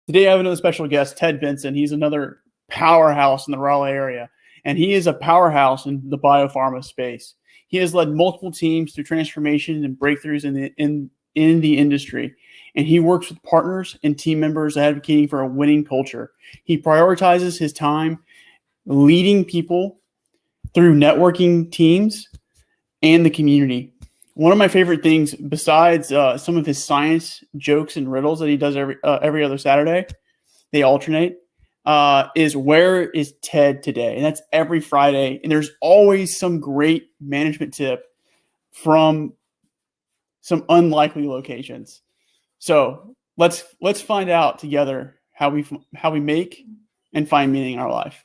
Today I have another special guest, Ted Benson. He's another powerhouse in the Raleigh area, and he is a powerhouse in the biopharma space. He has led multiple teams through transformations and breakthroughs in the industry, and he works with partners and team members advocating for a winning culture. He prioritizes his time leading people through networking teams and the community. One of my favorite things, besides some of his science jokes and riddles that he does every other Saturday, they alternate, is where is Ted today? And that's every Friday. And there's always some great management tip from some unlikely locations. So let's find out together how we make and find meaning in our life.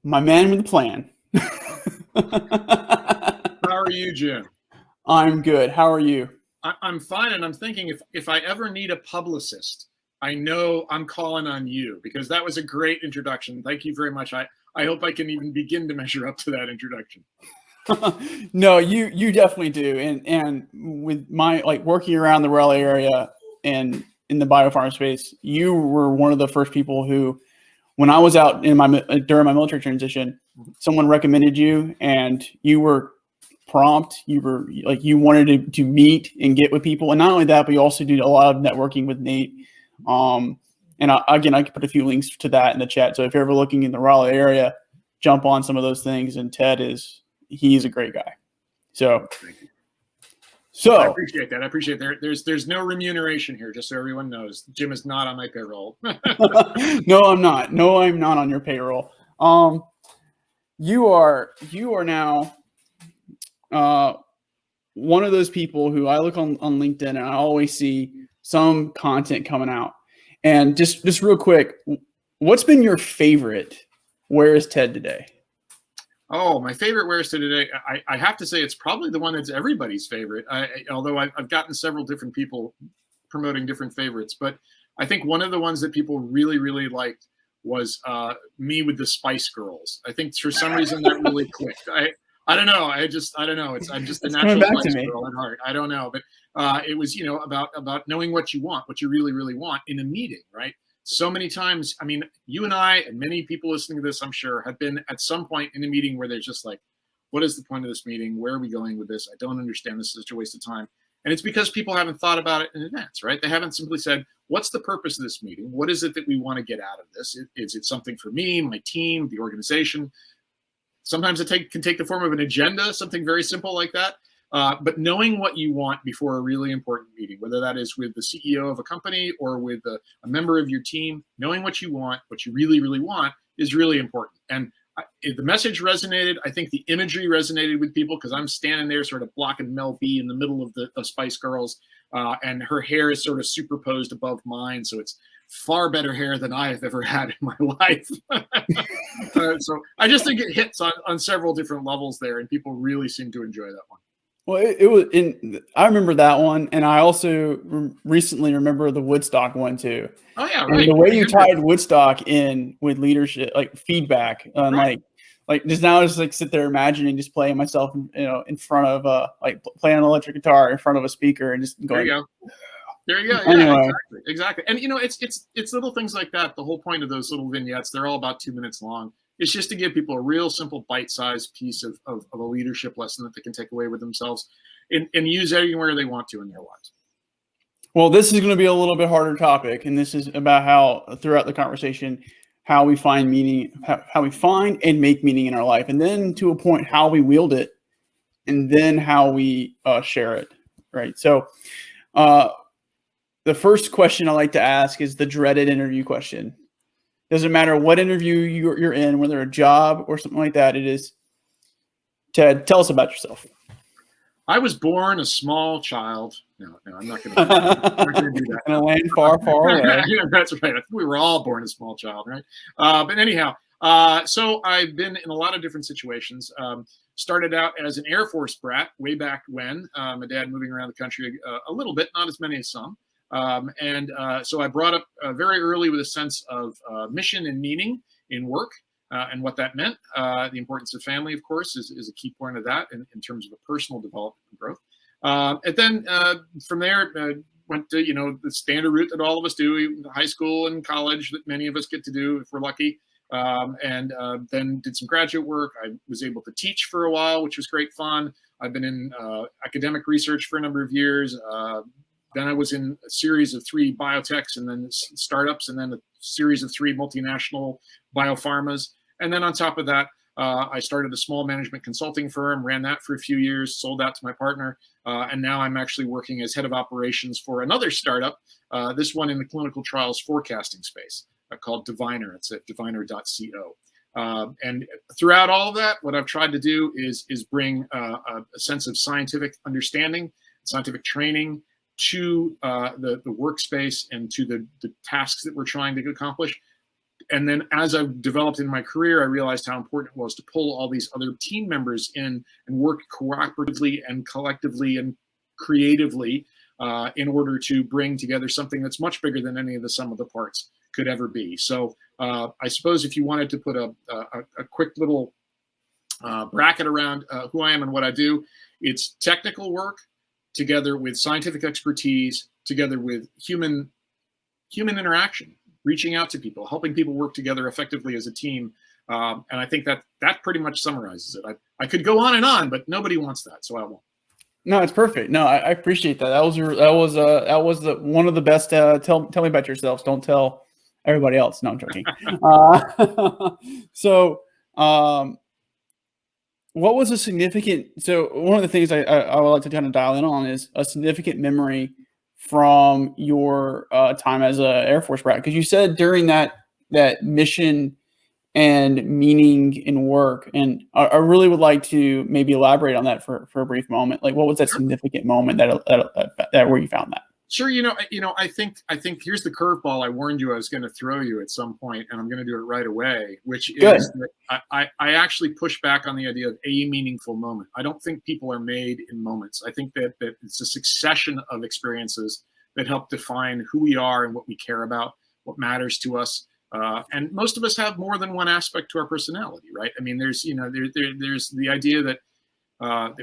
My man with a plan. How are you, Jim? I'm good. How are you? I'm fine, and I'm thinking if I ever need a publicist, I know I'm calling on you, because that was a great introduction. Thank you very much. I hope I can even begin to measure up to that introduction. No, you definitely do. And with my working around the Raleigh area and in the biopharma space, you were one of the first people who, when I was out during my military transition, someone recommended you, and you were prompt. You were you wanted to meet and get with people, and not only that, but you also did a lot of networking with Nate. And I can put a few links to that in the chat. So if you're ever looking in the Raleigh area, jump on some of those things. And Ted he's a great guy. So I appreciate that. I appreciate there's no remuneration here, just so everyone knows. Jim is not on my payroll. No, I'm not. No, I'm not on your payroll. You are now one of those people who I look on LinkedIn and I always see some content coming out. And just real quick, what's been your favorite Where is Ted Today? Oh, my favorite Where is Ted Today? I have to say it's probably the one that's everybody's favorite. Although I've gotten several different people promoting different favorites, but I think one of the ones that people really, really liked was me with the Spice Girls. I think for some reason that really clicked. I don't know. I don't know. I'm just a natural Spice Girl at heart. I don't know, but it was about knowing what you want, what you really, really want in a meeting, right? So many times, I mean, you and I and many people listening to this, I'm sure, have been at some point in a meeting where they're just like, what is the point of this meeting? Where are we going with this? I don't understand. This is such a waste of time. And it's because people haven't thought about it in advance, right? They haven't simply said, what's the purpose of this meeting? What is it that we want to get out of this? Is it something for me, my team, the organization? Sometimes it can take the form of an agenda, something very simple like that. But knowing what you want before a really important meeting, whether that is with the CEO of a company or with a member of your team, knowing what you want, what you really, really want, is really important. And the message resonated. I think the imagery resonated with people, because I'm standing there sort of blocking Mel B in the middle of Spice Girls, and her hair is sort of superposed above mine, so it's far better hair than I have ever had in my life. So I just think it hits on several different levels there, and people really seem to enjoy that one. Well, it was I remember that one, and I also recently remember the Woodstock one too. Oh yeah, right. And the way you tied Woodstock in with leadership, like feedback, and right. like just now, just like sit there imagining just playing myself, in front of playing an electric guitar in front of a speaker and just going. There you go. Yeah, anyway. Exactly. And it's little things like that. The whole point of those little vignettes, they're all about 2 minutes long. It's just to give people a real simple bite-sized piece of a leadership lesson that they can take away with themselves and use anywhere they want to in their lives. Well, this is going to be a little bit harder topic, and this is about how throughout the conversation, how we find meaning, how we find and make meaning in our life, and then to a point, how we wield it, and then how we share it, right? So the first question I like to ask is the dreaded interview question. Doesn't matter what interview you're in, whether a job or something like that, it is, Ted, tell us about yourself. I was born a small child. No, I'm not going to do that. In a land far, far away. Yeah, that's right. I think we were all born a small child, right? But anyhow, So I've been in a lot of different situations. Started out as an Air Force brat way back when. My dad moving around the country a little bit, not as many as some. So I brought up very early with a sense of mission and meaning in work and what that meant. The importance of family, of course, is a key point of that in terms of the personal development and growth. And then from there, went to, the standard route that all of us do, high school and college that many of us get to do if we're lucky. Then did some graduate work. I was able to teach for a while, which was great fun. I've been in academic research for a number of years. Then I was in a series of 3 biotechs and then startups, and then a series of 3 multinational biopharmas. And then on top of that, I started a small management consulting firm, ran that for a few years, sold that to my partner. And now I'm actually working as head of operations for another startup, this one in the clinical trials forecasting space called Diviner. It's at diviner.co. And throughout all of that, what I've tried to do is bring a sense of scientific understanding, scientific training to the workspace and to the tasks that we're trying to accomplish. And then as I've developed in my career, I realized how important it was to pull all these other team members in and work cooperatively and collectively and creatively in order to bring together something that's much bigger than any of the sum of the parts could ever be. So I suppose if you wanted to put a quick little bracket around who I am and what I do, it's technical work together with scientific expertise, together with human interaction, reaching out to people, helping people work together effectively as a team. And I think that pretty much summarizes it. I could go on and on, but nobody wants that, so I won't. No, it's perfect. No, I appreciate that. That was one of the best. Tell me about yourselves. Don't tell everybody else. No, I'm joking. What was a significant? So one of the things I would like to kind of dial in on is a significant memory from your time as a Air Force brat, because you said during that mission and meaning in work, and I really would like to maybe elaborate on that for a brief moment. Like, what was that significant moment that where you found that? Sure. I think here's the curveball I warned you I was going to throw you at some point, and I'm going to do it right away, which is that I actually push back on the idea of a meaningful moment. I don't think people are made in moments. I think that it's a succession of experiences that help define who we are and what we care about, what matters to us. And most of us have more than one aspect to our personality, right? I mean, there's the idea that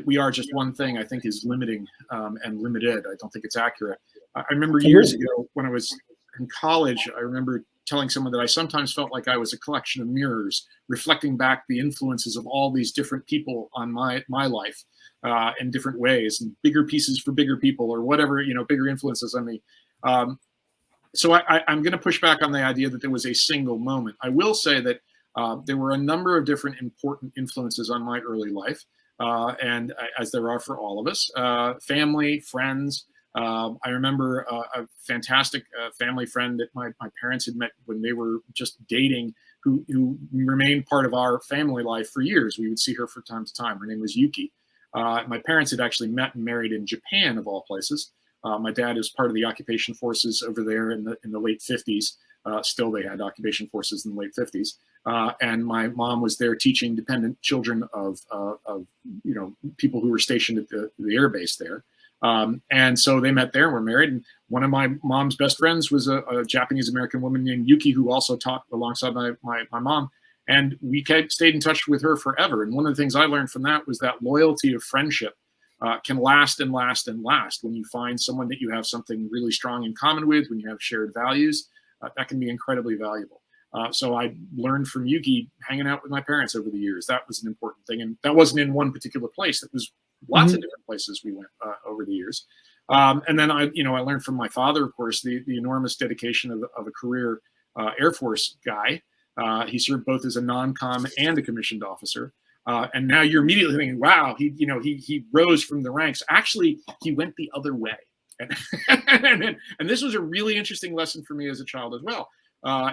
we are just one thing, I think, is limiting and limited. I don't think it's accurate. I remember years ago when I was in college, I remember telling someone that I sometimes felt like I was a collection of mirrors reflecting back the influences of all these different people on my life in different ways, and bigger pieces for bigger people, or whatever, bigger influences on me. So I'm going to push back on the idea that there was a single moment. I will say that there were a number of different important influences on my early life. And as there are for all of us, family, friends. I remember a fantastic family friend that my parents had met when they were just dating, who remained part of our family life for years. We would see her from time to time. Her name was Yuki. My parents had actually met and married in Japan, of all places. My dad is part of the occupation forces over there in the late 50s. Still, they had occupation forces in the late 50s. And my mom was there teaching dependent children of people who were stationed at the air base there. And so they met there and were married. And one of my mom's best friends was a Japanese American woman named Yuki, who also taught alongside my mom. And we stayed in touch with her forever. And one of the things I learned from that was that loyalty of friendship can last and last and last. When you find someone that you have something really strong in common with, when you have shared values, that can be incredibly valuable. So I learned from Yuki hanging out with my parents over the years. That was an important thing. And that wasn't in one particular place. That was lots of different places we went over the years. And then I learned from my father, of course, the enormous dedication of a career Air Force guy. He served both as a non-com and a commissioned officer. And now you're immediately thinking, wow, he rose from the ranks. Actually, he went the other way. And this was a really interesting lesson for me as a child as well.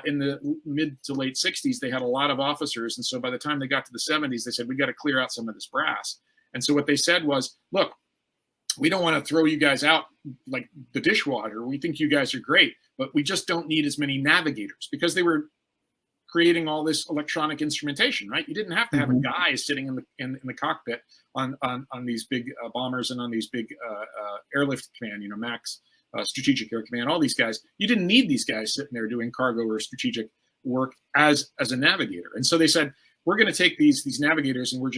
In the mid to late 60s, they had a lot of officers. And so by the time they got to the 70s, they said, we got to clear out some of this brass. And so what they said was, look, we don't want to throw you guys out like the dishwater. We think you guys are great, but we just don't need as many navigators, because they were creating all this electronic instrumentation, right? You didn't have to have a guy sitting in the cockpit on these big bombers and on these big airlift command, Max, Strategic Air Command, all these guys. You didn't need these guys sitting there doing cargo or strategic work as a navigator. And so they said, we're going to take these navigators and we're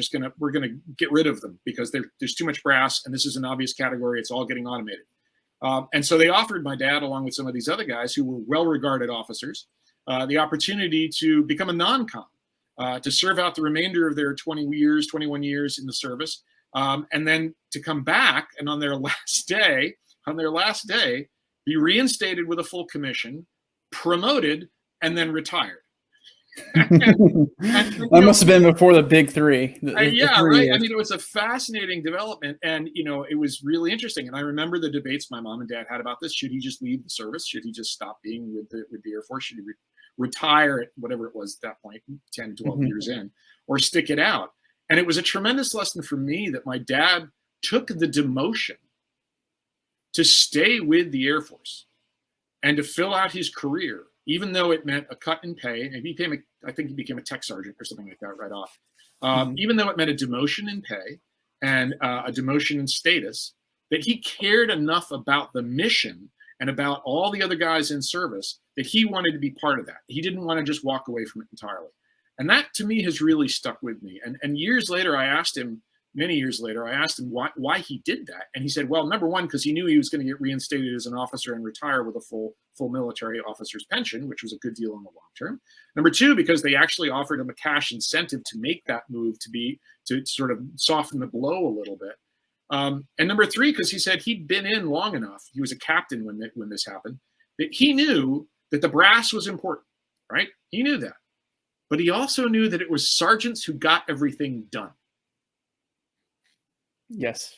going to get rid of them because there's too much brass and this is an obvious category. It's all getting automated. And so they offered my dad, along with some of these other guys who were well-regarded officers, the opportunity to become a non-com, to serve out the remainder of their 21 years in the service, and then to come back and on their last day, be reinstated with a full commission, promoted, and then retired. That must have been before the big three. Yeah, right. I mean, it was a fascinating development, and it was really interesting. And I remember the debates my mom and dad had about this. Should he just leave the service? Should he just stop being with the Air Force? Should he retire at whatever it was at that point, 10, 12 years in, or stick it out? And it was a tremendous lesson for me that my dad took the demotion to stay with the Air Force and to fill out his career, even though it meant a cut in pay. And I think he became a tech sergeant or something like that right off. Even though it meant a demotion in pay and a demotion in status, that he cared enough about the mission and about all the other guys in service that he wanted to be part of that. He didn't want to just walk away from it entirely. And that, to me, has really stuck with me. And years later, many years later, I asked him why he did that. And he said, well, number one, because he knew he was going to get reinstated as an officer and retire with a full military officer's pension, which was a good deal in the long term. Number two, because they actually offered him a cash incentive to make that move to sort of soften the blow a little bit. And number three, because he said he'd been in long enough, he was a captain when this happened, that he knew that the brass was important, right? He knew that. But he also knew that it was sergeants who got everything done. Yes.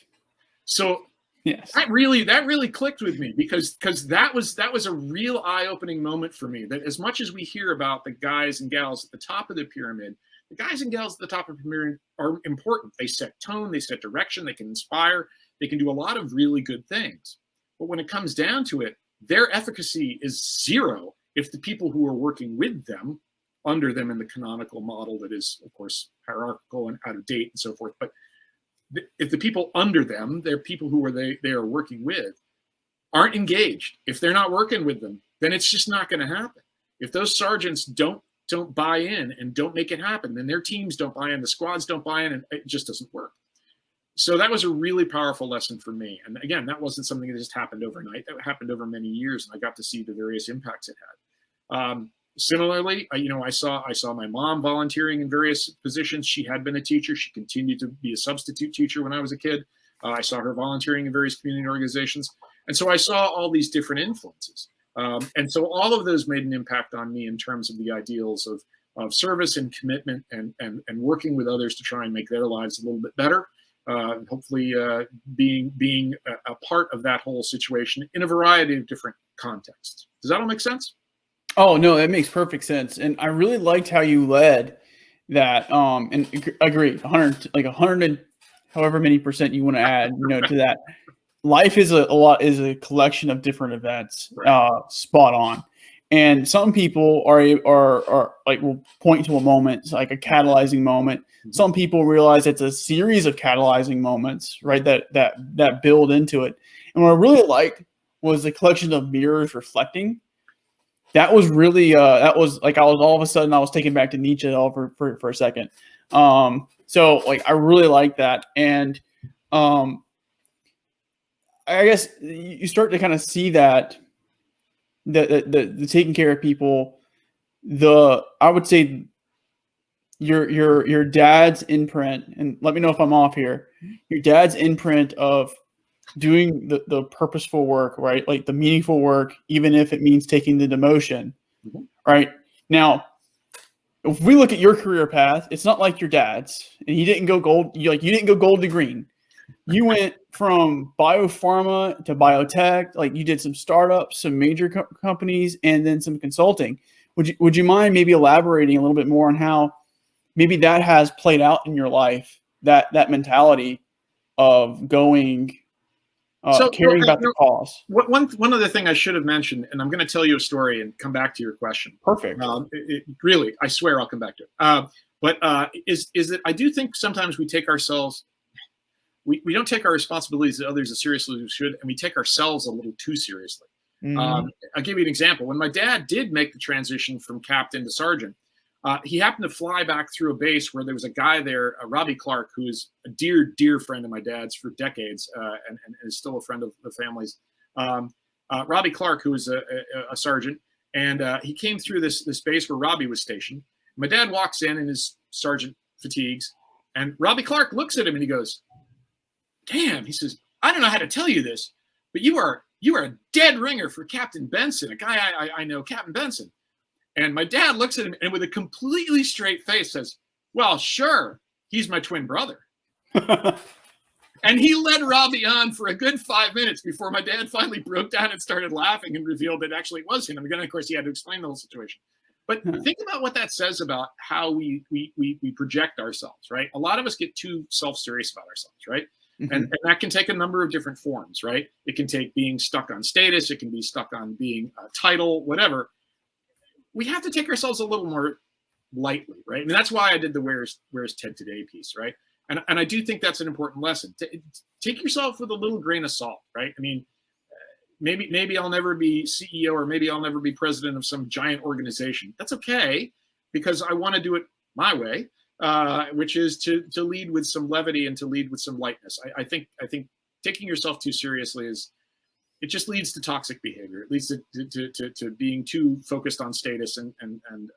So yes, that really clicked with me because that was a real eye-opening moment for me. That as much as we hear about the guys and gals at the top of the pyramid, the guys and gals at the top of the pyramid are important. They set tone, they set direction, they can inspire, they can do a lot of really good things. But when it comes down to it, their efficacy is zero if the people who are working with them, under them in the canonical model that is, of course, hierarchical and out of date and so forth, but if the people under them, they're people who they are working with, aren't engaged, if they're not working with them, then it's just not going to happen. If those sergeants don't buy in and don't make it happen, then their teams don't buy in, the squads don't buy in, and it just doesn't work. So that was a really powerful lesson for me. And again, that wasn't something that just happened overnight. That happened over many years, and I got to see the various impacts it had. Similarly, I saw my mom volunteering in various positions. She had been a teacher. She continued to be a substitute teacher when I was a kid. I saw her volunteering in various community organizations. And so I saw all these different influences. And so all of those made an impact on me in terms of the ideals of service and commitment and working with others to try and make their lives a little bit better. Hopefully being a part of that whole situation in a variety of different contexts. Does that all make sense? Oh, no, that makes perfect sense. And I really liked how you led that. And I agree, 100 and however many percent you want to add, to that. Life is a collection of different events, spot on. And some people are like, will point to a moment, like a catalyzing moment. Some people realize it's a series of catalyzing moments, right? That build into it. And what I really liked was the collection of mirrors reflecting. That was really that was like I was taken back to Nietzsche for a second. So like I really like that, and I guess you start to kind of see that the taking care of people. I would say your dad's imprint, and let me know if I'm off here. Your dad's imprint of doing the purposeful work, right? Like the meaningful work, even if it means taking the demotion, right? Now, if we look at your career path, it's not like your dad's, and you didn't go gold. You didn't go gold to green. You went from biopharma to biotech. Like you did some startups, some major companies, and then some consulting. Would you mind maybe elaborating a little bit more on how maybe that has played out in your life? That mentality of going caring about the cause. One other thing I should have mentioned, and I'm going to tell you a story and come back to your question. Perfect. Really, I swear I'll come back to it. But is that I do think sometimes we take ourselves, we don't take our responsibilities to others as seriously as we should, and we take ourselves a little too seriously. I'll give you an example. When my dad did make the transition from captain to sergeant, he happened to fly back through a base where there was a guy there, Robbie Clark, who is a dear, dear friend of my dad's for decades, and is still a friend of the family's. Robbie Clark, who was a sergeant, and he came through this base where Robbie was stationed. My dad walks in his sergeant fatigues, and Robbie Clark looks at him and he goes, "Damn," he says, "I don't know how to tell you this, but you are a dead ringer for Captain Benson, a guy I know, Captain Benson." And my dad looks at him and with a completely straight face says, "Well, sure, he's my twin brother." And he led Robbie on for a good 5 minutes before my dad finally broke down and started laughing and revealed that actually it was him. And then, of course, he had to explain the whole situation. But think about what that says about how we project ourselves, right? A lot of us get too self-serious about ourselves, right? And that can take a number of different forms, right? It can take being stuck on status. It can be stuck on being a title, whatever. We have to take ourselves a little more lightly, right? I mean, that's why I did the Where's Ted Today piece, right? And I do think that's an important lesson. Take yourself with a little grain of salt, right? I mean, maybe I'll never be CEO or maybe I'll never be president of some giant organization. That's okay, because I want to do it my way, which is to lead with some levity and to lead with some lightness. I think taking yourself too seriously it just leads to toxic behavior. It leads to being too focused on status and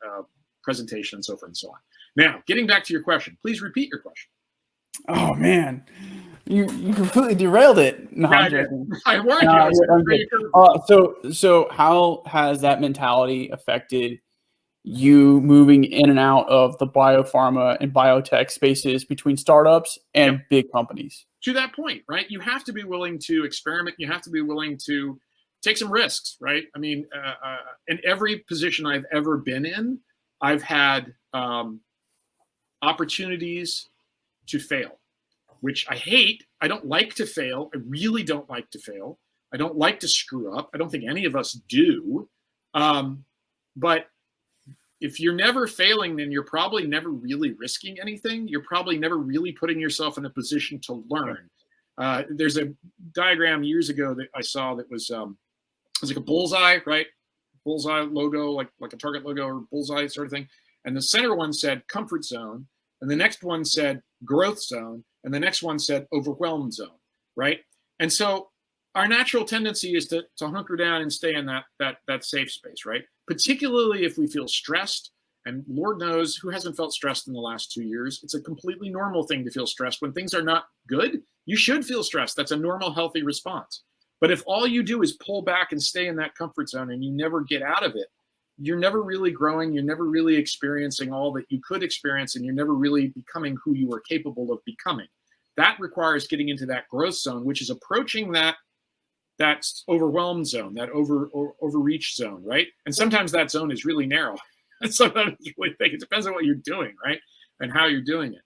presentation and so forth and so on. Now, getting back to your question, please repeat your question. Oh man, you completely derailed it. No, yeah, I warned you. So how has that mentality affected you moving in and out of the biopharma and biotech spaces between startups and big companies? To that point, right? You have to be willing to experiment. You have to be willing to take some risks, right? I mean, in every position I've ever been in, I've had opportunities to fail, which I hate. I don't like to fail. I really don't like to fail. I don't like to screw up. I don't think any of us do. But if you're never failing, then you're probably never really risking anything. You're probably never really putting yourself in a position to learn. There's a diagram years ago that I saw that was it was like a bullseye, right? Bullseye logo, like a Target logo or bullseye sort of thing. And the center one said comfort zone, and the next one said growth zone, and the next one said overwhelmed zone, right? And so our natural tendency is to hunker down and stay in that safe space, right? Particularly if we feel stressed, and Lord knows who hasn't felt stressed in the last 2 years. It's a completely normal thing to feel stressed. When things are not good, you should feel stressed. That's a normal, healthy response. But if all you do is pull back and stay in that comfort zone and you never get out of it, you're never really growing. You're never really experiencing all that you could experience, and you're never really becoming who you are capable of becoming. That requires getting into that growth zone, which is approaching that overwhelmed zone, that overreach zone, right? And sometimes that zone is really narrow. And sometimes it's really big. It depends on what you're doing, right? And how you're doing it.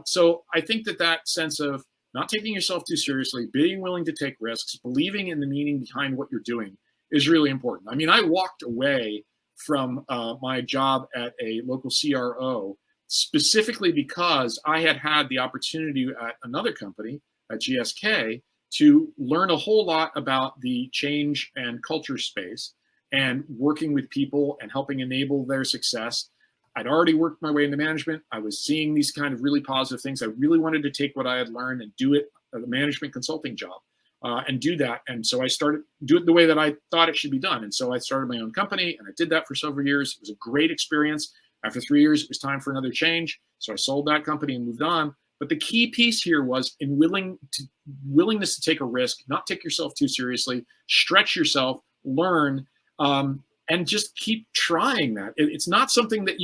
So I think that sense of not taking yourself too seriously, being willing to take risks, believing in the meaning behind what you're doing is really important. I mean, I walked away from my job at a local CRO specifically because I had the opportunity at another company, at GSK, to learn a whole lot about the change and culture space and working with people and helping enable their success. I'd already worked my way into management. I was seeing these kind of really positive things. I really wanted to take what I had learned and do it as a management consulting job and do that. And so I started do it the way that I thought it should be done. And so I started my own company, and I did that for several years. It was a great experience. After 3 years, it was time for another change. So I sold that company and moved on. But the key piece here was in willingness to take a risk, not take yourself too seriously, stretch yourself, learn, and just keep trying that. It's not something that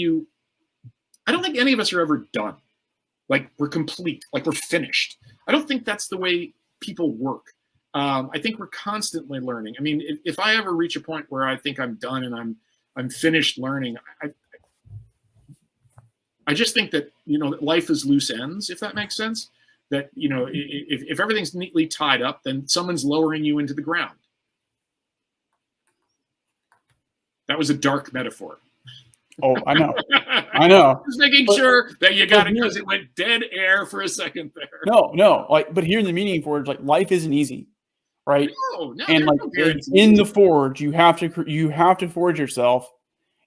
I don't think any of us are ever done. Like we're complete, like we're finished. I don't think that's the way people work. I think we're constantly learning. I mean, if I ever reach a point where I think I'm done and I'm finished learning, I just think that, life is loose ends, if that makes sense. that, if everything's neatly tied up, then someone's lowering you into the ground. That was a dark metaphor. Oh, I know. I know. Just making sure that you got it, because it went dead air for a second there. No. But here in the meaning forge, like, life isn't easy, right? No, and like in the forge, you have to forge yourself,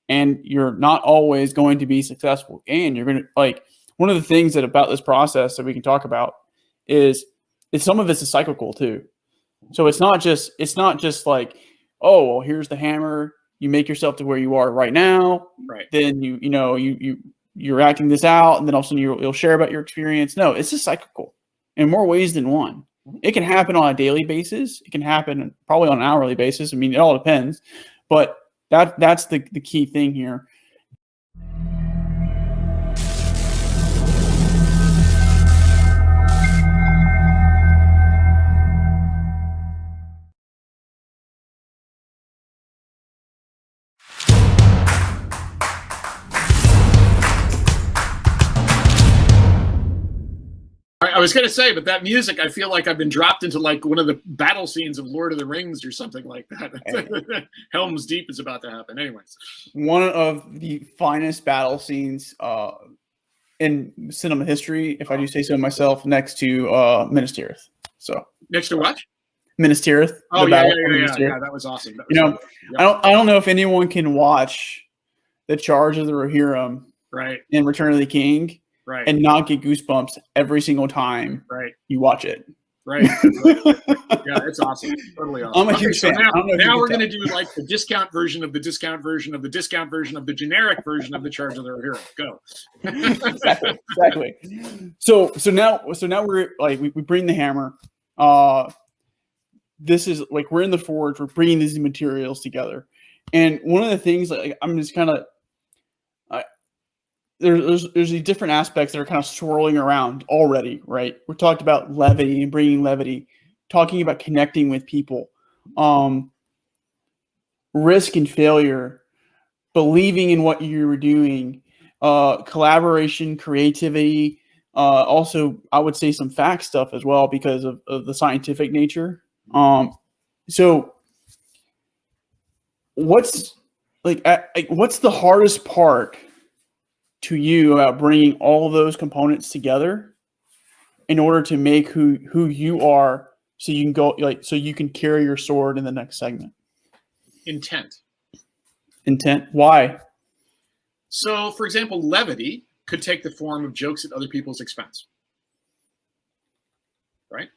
and you're not always going to be successful. And you're gonna, like, one of the things that about this process that we can talk about is some of this is cyclical too. So it's not just like, oh, well, here's the hammer. You make yourself to where you are right now. Right. Then you're acting this out, and then all of a sudden you'll share about your experience. No, it's just cyclical in more ways than one. It can happen on a daily basis. It can happen probably on an hourly basis. I mean, it all depends. But that's the key thing here. I was going to say, but that music, I feel like I've been dropped into like one of the battle scenes of Lord of the Rings or something like that. Helm's Deep is about to happen. Anyways, one of the finest battle scenes in cinema history, if I do say so myself, next to Minas Tirith. So next to what? Minas Tirith. Oh yeah, that was awesome. That was awesome. I don't know if anyone can watch the Charge of the Rohirrim in Return of the King and not get goosebumps every single time you watch it. Right. Yeah, it's awesome. Totally awesome. I'm a huge fan. Now we're going to do like the discount version of the discount version of the discount version of the generic version of the Charge of the Rohirrim. Go. Exactly. So now we're like, we bring the hammer. This is like, we're in the forge. We're bringing these materials together, and one of the things, like, I'm just kind of there's these different aspects that are kind of swirling around already, right? We talked about levity and bringing levity, talking about connecting with people, risk and failure, believing in what you were doing, collaboration, creativity, also I would say some fact stuff as well because of the scientific nature. So what's the hardest part to you about bringing all of those components together in order to make who you are, so you can go, so you can carry your sword in the next segment? Intent. Why? So, for example, levity could take the form of jokes at other people's expense. Right?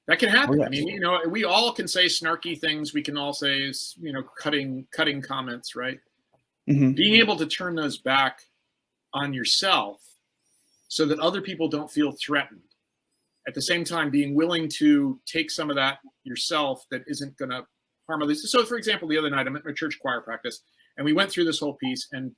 That can happen. Oh, yes. I mean, we all can say snarky things. We can all say, cutting comments, right? Mm-hmm. Being able to turn those back on yourself so that other people don't feel threatened. At the same time, being willing to take some of that yourself that isn't going to harm others. So, for example, the other night I'm at my church choir practice, and we went through this whole piece. And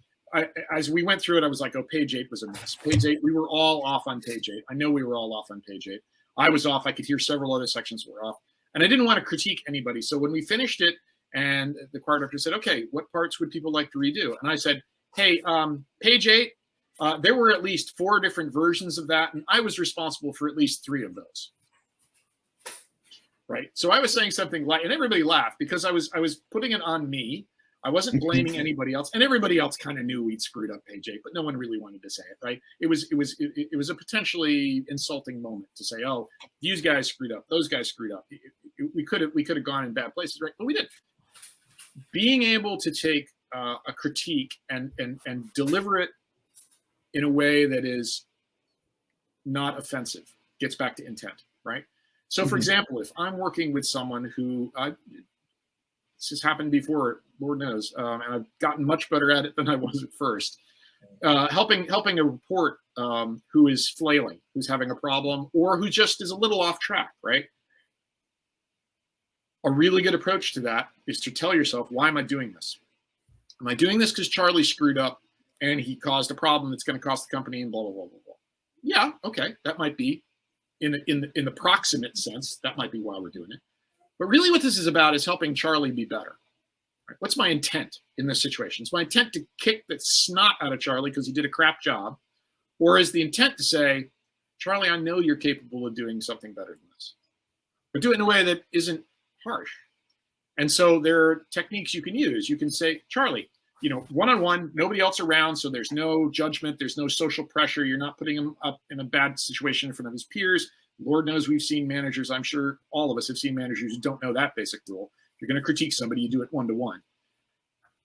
as we went through it, I was like, oh, page 8 was a mess. Page 8, we were all off on page 8. I know we were all off on page 8. I was off. I could hear several other sections were off. And I didn't want to critique anybody. So when we finished it, and the choir director said, okay, what parts would people like to redo? And I said, hey, page 8, there were at least 4 different versions of that, and I was responsible for at least 3 of those. Right. So I was saying something like, and everybody laughed because I was putting it on me. I wasn't blaming anybody else, and everybody else kind of knew we'd screwed up page 8, but no one really wanted to say it. Right. It was a potentially insulting moment to say, oh, these guys screwed up, those guys screwed up. We could have gone in bad places, right? But we didn't. Being able to take a critique and deliver it in a way that is not offensive gets back to intent, right? So, for example, if I'm working with someone who this has happened before, Lord knows, and I've gotten much better at it than I was at first. Helping a report who is flailing, who's having a problem, or who just is a little off track, right? A really good approach to that is to tell yourself, why am I doing this? Am I doing this because Charlie screwed up and he caused a problem that's going to cost the company and blah, blah, blah, blah, blah. Yeah, okay, that might be, in the proximate sense, that might be why we're doing it. But really what this is about is helping Charlie be better. Right? What's my intent in this situation? Is my intent to kick the snot out of Charlie because he did a crap job? Or is the intent to say, Charlie, I know you're capable of doing something better than this, but do it in a way that isn't harsh. And so there are techniques you can use. You can say, Charlie, one-on-one, nobody else around, so there's no judgment, there's no social pressure. You're not putting him up in a bad situation in front of his peers. Lord knows we've seen managers, I'm sure all of us have seen managers who don't know that basic rule. If you're going to critique somebody, you do it one-to-one.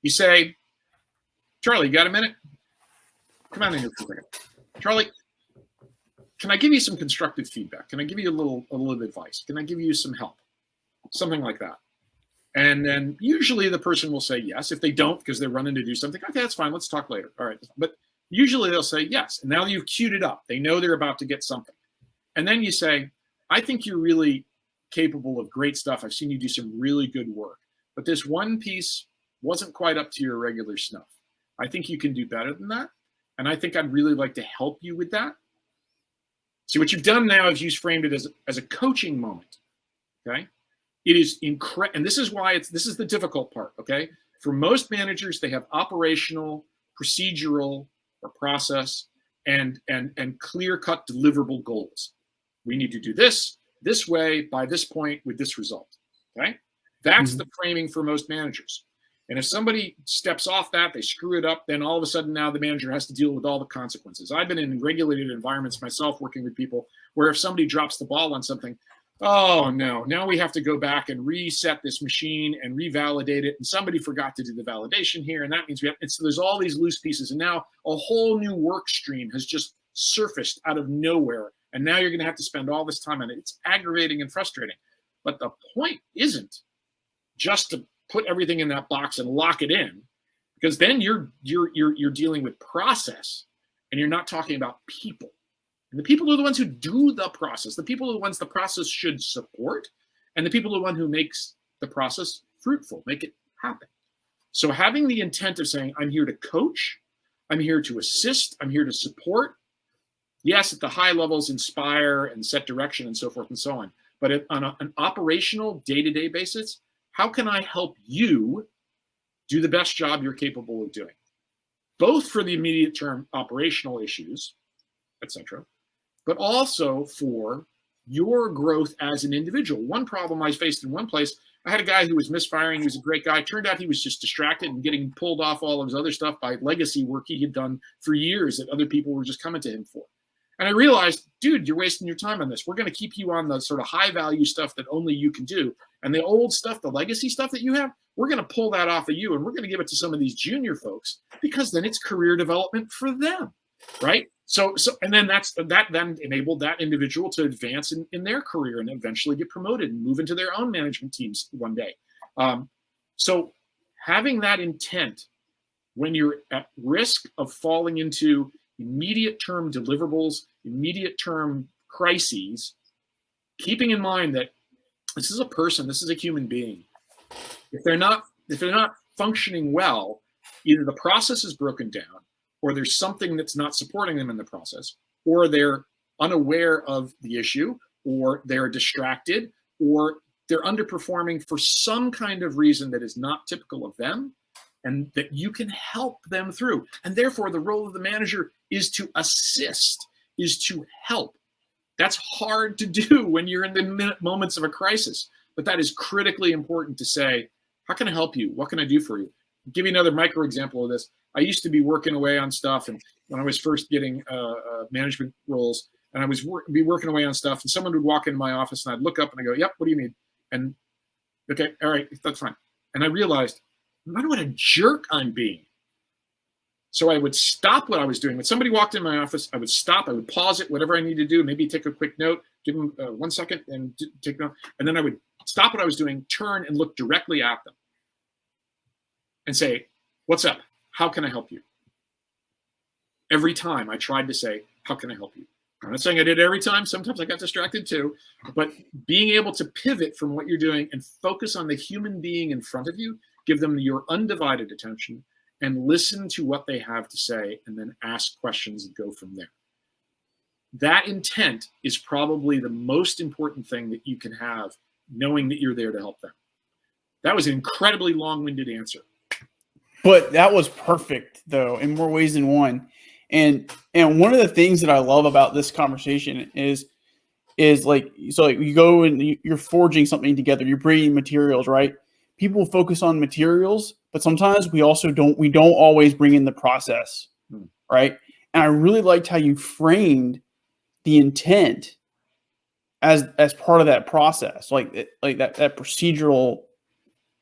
You say, Charlie, you got a minute? Come on in here for a second. Charlie, can I give you some constructive feedback? Can I give you a little advice? Can I give you some help? Something like that. And then usually the person will say yes. If they don't, because they're running to do something, okay, that's fine. Let's talk later. All right. But usually they'll say yes. And now you've queued it up. They know they're about to get something. And then you say, I think you're really capable of great stuff. I've seen you do some really good work. But this one piece wasn't quite up to your regular snuff. I think you can do better than that. And I think I'd really like to help you with that. See, what you've done now is you've framed it as a coaching moment, okay? It is incredible, and this is why this is the difficult part, okay? For most managers, they have operational, procedural, or process, and clear-cut deliverable goals. We need to do this way, by this point, with this result, okay? That's the framing for most managers. And if somebody steps off that, they screw it up, then all of a sudden now the manager has to deal with all the consequences. I've been in regulated environments myself working with people where if somebody drops the ball on something, oh no, now we have to go back and reset this machine and revalidate it. And somebody forgot to do the validation here. And that means so there's all these loose pieces. And now a whole new work stream has just surfaced out of nowhere. And now you're going to have to spend all this time on it. It's aggravating and frustrating. But the point isn't just to put everything in that box and lock it in, because then you're dealing with process and you're not talking about people. And the people are the ones who do the process. The people are the ones the process should support, and the people are the one who makes the process fruitful, make it happen. So having the intent of saying, I'm here to coach, I'm here to assist, I'm here to support. Yes, at the high levels, inspire and set direction and so forth and so on. But on an operational day-to-day basis, how can I help you do the best job you're capable of doing? Both for the immediate term operational issues, etc., but also for your growth as an individual. One problem I faced in one place, I had a guy who was misfiring. He was a great guy. Turned out he was just distracted and getting pulled off all of his other stuff by legacy work he had done for years that other people were just coming to him for. And I realized, dude, you're wasting your time on this. We're going to keep you on the sort of high value stuff that only you can do. And the old stuff, the legacy stuff that you have, we're going to pull that off of you and we're going to give it to some of these junior folks, because then it's career development for them, right? So and then that then enabled that individual to advance in their career and eventually get promoted and move into their own management teams one day. So having that intent when you're at risk of falling into immediate term deliverables, immediate term crises, keeping in mind that this is a person, this is a human being. If they're not functioning well, either the process is broken down, or there's something that's not supporting them in the process, or they're unaware of the issue, or they're distracted, or they're underperforming for some kind of reason that is not typical of them, and that you can help them through. And therefore, the role of the manager is to assist, is to help. That's hard to do when you're in the moments of a crisis, but that is critically important to say, how can I help you? What can I do for you? I'll give you another micro example of this. I used to be working away on stuff, and when I was first getting management roles, and I was be working away on stuff, and someone would walk into my office, and I'd look up and I go, yep, what do you need? And okay, all right, that's fine. And I realized, imagine what a jerk I'm being. So I would stop what I was doing. When somebody walked in my office, I would stop, I would pause it, whatever I need to do, maybe take a quick note, give them 1 second and take a note. And then I would stop what I was doing, turn and look directly at them and say, what's up? How can I help you? Every time I tried to say, how can I help you? I'm not saying I did every time. Sometimes I got distracted too. But being able to pivot from what you're doing and focus on the human being in front of you, give them your undivided attention, and listen to what they have to say, and then ask questions and go from there. That intent is probably the most important thing that you can have, knowing that you're there to help them. That was an incredibly long-winded answer. But that was perfect, though, in more ways than one. And one of the things that I love about this conversation is like, so like you go and you're forging something together, you're bringing materials, right? People focus on materials, but sometimes we don't always bring in the process, right? And I really liked how you framed the intent as part of that process, like that procedural.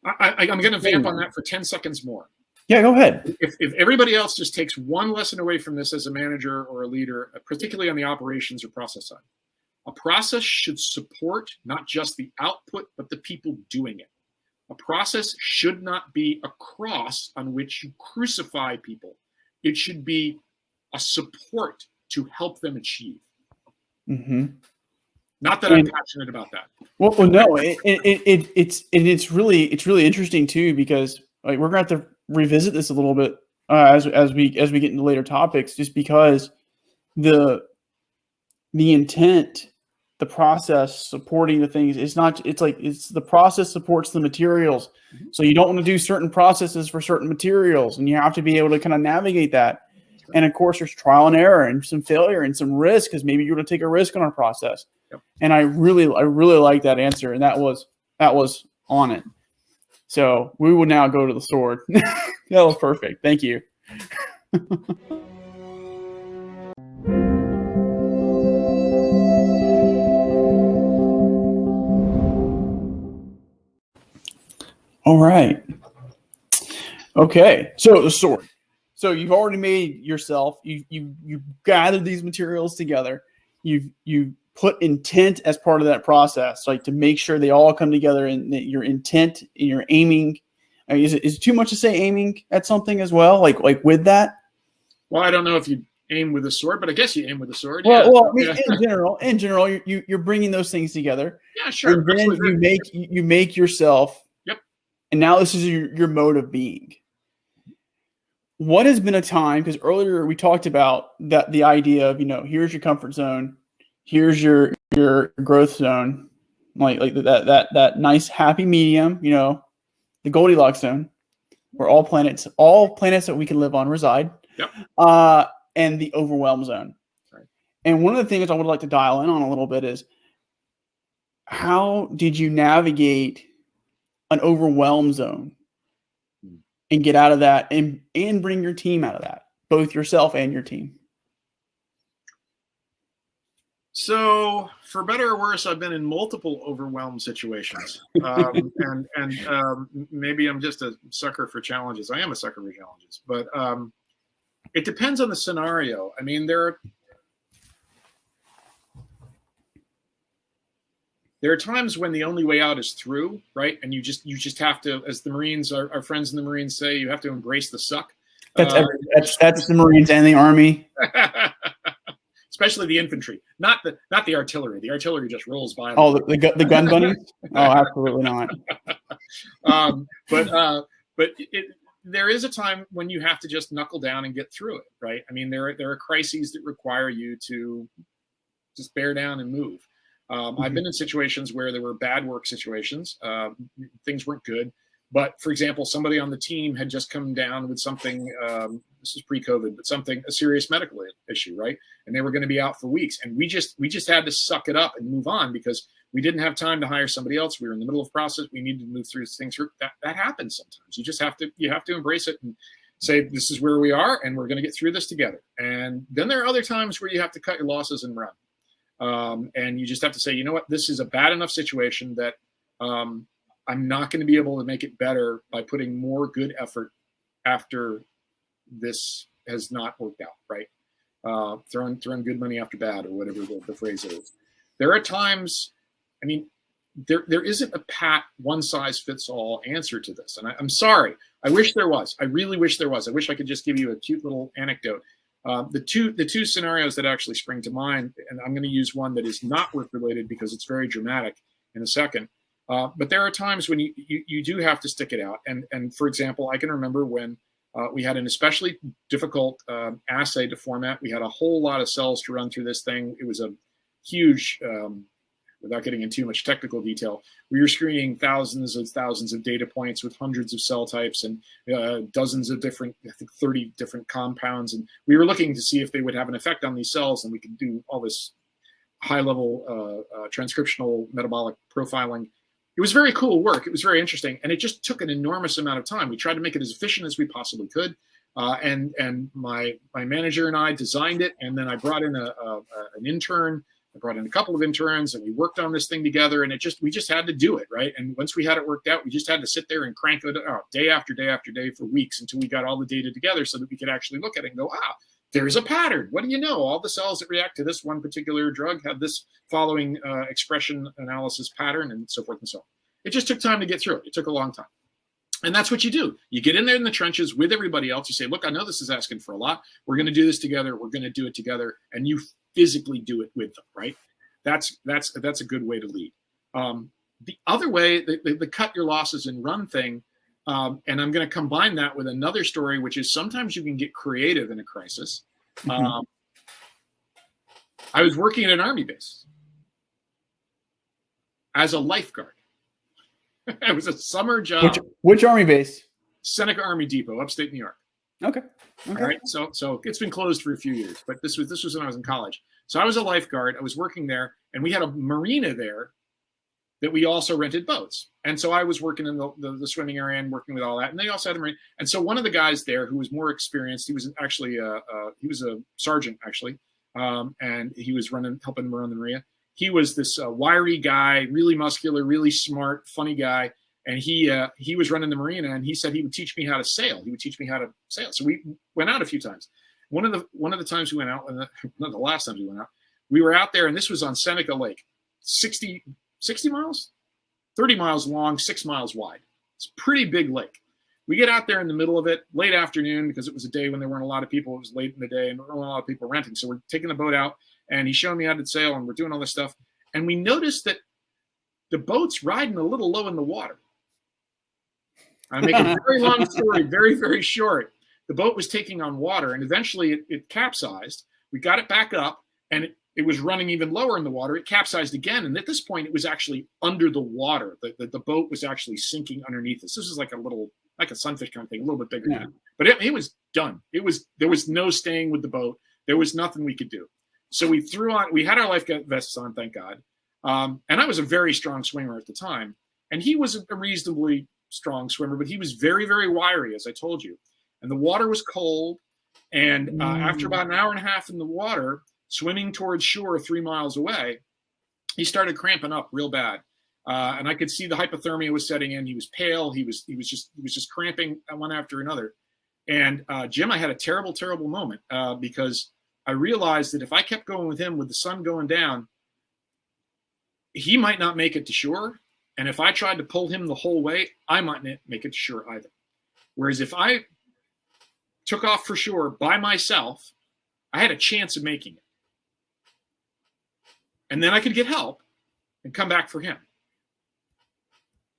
I'm going to vamp on that for 10 seconds more. Yeah, go ahead. If everybody else just takes one lesson away from this as a manager or a leader, particularly on the operations or process side, a process should support not just the output, but the people doing it. A process should not be a cross on which you crucify people. It should be a support to help them achieve. Mm-hmm. Not that I'm passionate about that. Well, no, it's really interesting too, because like we're going to have to revisit this a little bit as we get into later topics, just because the intent, the process supporting the things, it's the process supports the materials. So you don't want to do certain processes for certain materials, and you have to be able to kind of navigate that. And of course, there's trial and error and some failure and some risk, because maybe you're going to take a risk on our process. Yep. And I really like that answer, and that was on it. So we will now go to the sword. That was perfect. Thank you. All right. Okay. So the sword. So you've already made yourself. You gathered these materials together. You put intent as part of that process, like to make sure they all come together, and that your intent and your aiming. I mean, is it too much to say aiming at something as well? Like with that? Well, I don't know if you aim with a sword, but I guess you aim with a sword. Well, I mean, in general, you're bringing those things together. Yeah, sure. And then you make yourself. Yep. And now this is your mode of being. What has been a time, because earlier we talked about that, the idea of, here's your comfort zone, here's your growth zone, like that nice happy medium, the Goldilocks zone, where all planets that we can live on reside. Yep. And the overwhelm zone. Right. And one of the things I would like to dial in on a little bit is, how did you navigate an overwhelm zone and get out of that, and bring your team out of that, both yourself and your team? So, for better or worse, I've been in multiple overwhelmed situations, and maybe I'm just a sucker for challenges. I am a sucker for challenges, but it depends on the scenario. I mean, there are times when the only way out is through, right? And you just have to, as the Marines, our friends in the Marines say, you have to embrace the suck. That's the Marines and the Army. Especially the infantry, not the artillery. The artillery just rolls by. Oh, the gun bunnies? Oh, absolutely not. But there is a time when you have to just knuckle down and get through it, right? I mean, there are crises that require you to just bear down and move. I've been in situations where there were bad work situations. Things weren't good. But for example, somebody on the team had just come down with something, this is pre-COVID, but a serious medical issue, right? And they were going to be out for weeks. And we just had to suck it up and move on, because we didn't have time to hire somebody else. We were in the middle of process. We needed to move through things. That happens sometimes. You just have to embrace it and say, this is where we are, and we're going to get through this together. And then there are other times where you have to cut your losses and run. And you just have to say, you know what, this is a bad enough situation that I'm not going to be able to make it better by putting more good effort after this has not worked out, right? Throwing good money after bad, or whatever the phrase is. There are times, I mean, there isn't a pat one-size-fits-all answer to this. And I'm sorry. I wish there was. I really wish there was. I wish I could just give you a cute little anecdote. The two scenarios that actually spring to mind, and I'm going to use one that is not work-related because it's very dramatic in a second. But there are times when you do have to stick it out. And for example, I can remember when we had an especially difficult assay to format. We had a whole lot of cells to run through this thing. It was a huge without getting into too much technical detail, we were screening thousands of data points with hundreds of cell types and dozens of different, I think 30 different compounds. And we were looking to see if they would have an effect on these cells, and we could do all this high-level transcriptional metabolic profiling. It was very cool work. It was very interesting, and it just took an enormous amount of time. We tried to make it as efficient as we possibly could, and my manager and I designed it, and then I brought in an intern. I brought in a couple of interns, and we worked on this thing together, and we just had to do it, right? And once we had it worked out, we just had to sit there and crank it out day after day after day for weeks until we got all the data together so that we could actually look at it and go, there's a pattern. What do you know? All the cells that react to this one particular drug have this following expression analysis pattern, and so forth and so on. It just took time to get through it. It took a long time. And that's what you do. You get in there in the trenches with everybody else. You say, look, I know this is asking for a lot. We're going to do this together. We're going to do it together. And you physically do it with them, right? That's a good way to lead. The other way, the cut your losses and run thing, and I'm going to combine that with another story, which is sometimes you can get creative in a crisis. I was working at an Army base as a lifeguard. It was a summer job. Which Army base? Seneca Army Depot, upstate New York. Okay. All right. So it's been closed for a few years, but this was when I was in college. So I was a lifeguard. I was working there, and we had a marina there that we also rented boats. And so I was working in the swimming area and working with all that. And they also had a marina. And so one of the guys there who was more experienced, he was actually he was a sergeant actually, and he was helping run the marina. He was this wiry guy, really muscular, really smart, funny guy. And he was running the marina, and he said he would teach me how to sail. He would teach me how to sail. So we went out a few times. One of the times we went out, not the last time we went out, we were out there, and this was on Seneca Lake, 60 miles, 30 miles long, 6 miles wide. It's a pretty big lake. We get out there in the middle of it, late afternoon, because it was a day when there weren't a lot of people. It was late in the day, and there weren't a lot of people renting. So we're taking the boat out, and he's showing me how to sail, and we're doing all this stuff. And we noticed that the boat's riding a little low in the water. I make a very long story very, very short. The boat was taking on water, and eventually it capsized. We got it back up, and it was running even lower in the water. It capsized again, and at this point, it was actually under the water. The boat was actually sinking underneath us. This is like a sunfish kind of thing, a little bit bigger. Yeah. But it was done. There was no staying with the boat. There was nothing we could do. So we had our life vests on, thank God. And I was a very strong swimmer at the time, and he was a reasonably strong swimmer, but he was very, very wiry, as I told you. And the water was cold. And after about an hour and a half in the water, swimming towards shore 3 miles away, he started cramping up real bad. And I could see the hypothermia was setting in. He was pale. He was just cramping one after another. And Jim, I had a terrible, terrible moment because I realized that if I kept going with him with the sun going down, he might not make it to shore. And if I tried to pull him the whole way, I might not make it to shore either. Whereas if I took off for shore by myself, I had a chance of making it. And then I could get help and come back for him.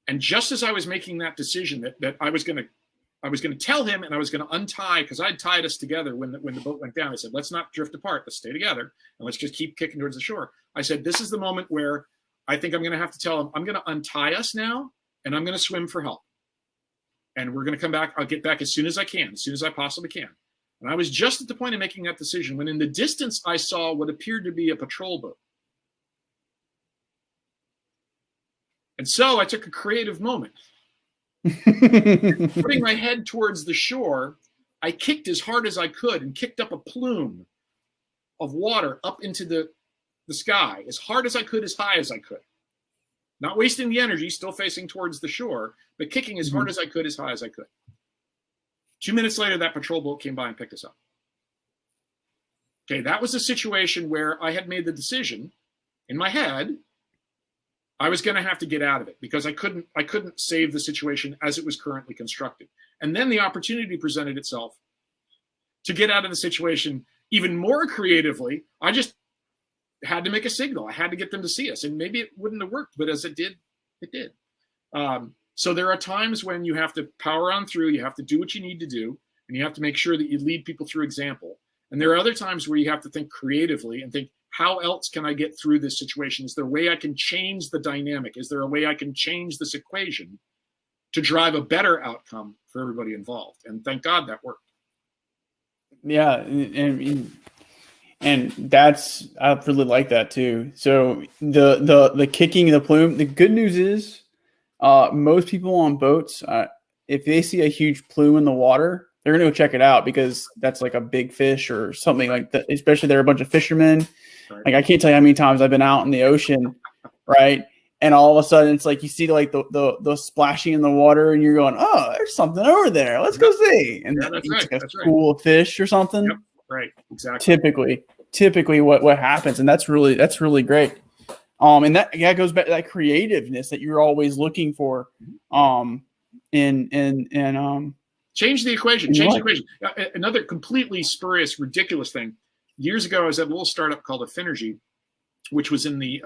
And just as I was making that decision that I was going to tell him, and I was going to untie, because I'd tied us together when the boat went down. I said, let's not drift apart. Let's stay together, and let's just keep kicking towards the shore. I said, this is the moment where I think I'm going to have to tell him, I'm going to untie us now, and I'm going to swim for help. And we're going to come back. I'll get back as soon as I can, as soon as I possibly can. And I was just at the point of making that decision when in the distance I saw what appeared to be a patrol boat. And so I took a creative moment. Putting my head towards the shore, I kicked as hard as I could and kicked up a plume of water up into the sky, as hard as I could, as high as I could. Not wasting the energy, still facing towards the shore, but kicking as hard as I could, as high as I could. 2 minutes later, that patrol boat came by and picked us up. Okay, that was a situation where I had made the decision in my head I was going to have to get out of it because I couldn't save the situation as it was currently constructed. And then the opportunity presented itself to get out of the situation even more creatively. I just had to make a signal. I had to get them to see us, and maybe it wouldn't have worked, but as it did, it did. So there are times when you have to power on through, you have to do what you need to do, and you have to make sure that you lead people through example. And there are other times where you have to think creatively and think, how else can I get through this situation? Is there a way I can change the dynamic? Is there a way I can change this equation to drive a better outcome for everybody involved? And thank God that worked. Yeah, and that's, I really like that too. So the kicking the plume. The good news is, most people on boats, if they see a huge plume in the water, they're gonna go check it out because that's like a big fish or something like that. Especially they're a bunch of fishermen. Right. Like I can't tell you how many times I've been out in the ocean, right? And all of a sudden it's like you see like the splashing in the water, and you're going, "Oh, there's something over there. Let's go see." And Yeah, that's it's right. like a That's right. school of fish or something. Yep. Right. Exactly. Typically what happens, and that's really great. And that goes back to that creativeness that you're always looking for. Change the equation. Another completely spurious, ridiculous thing. Years ago, I was at a little startup called Affinergy, which was in the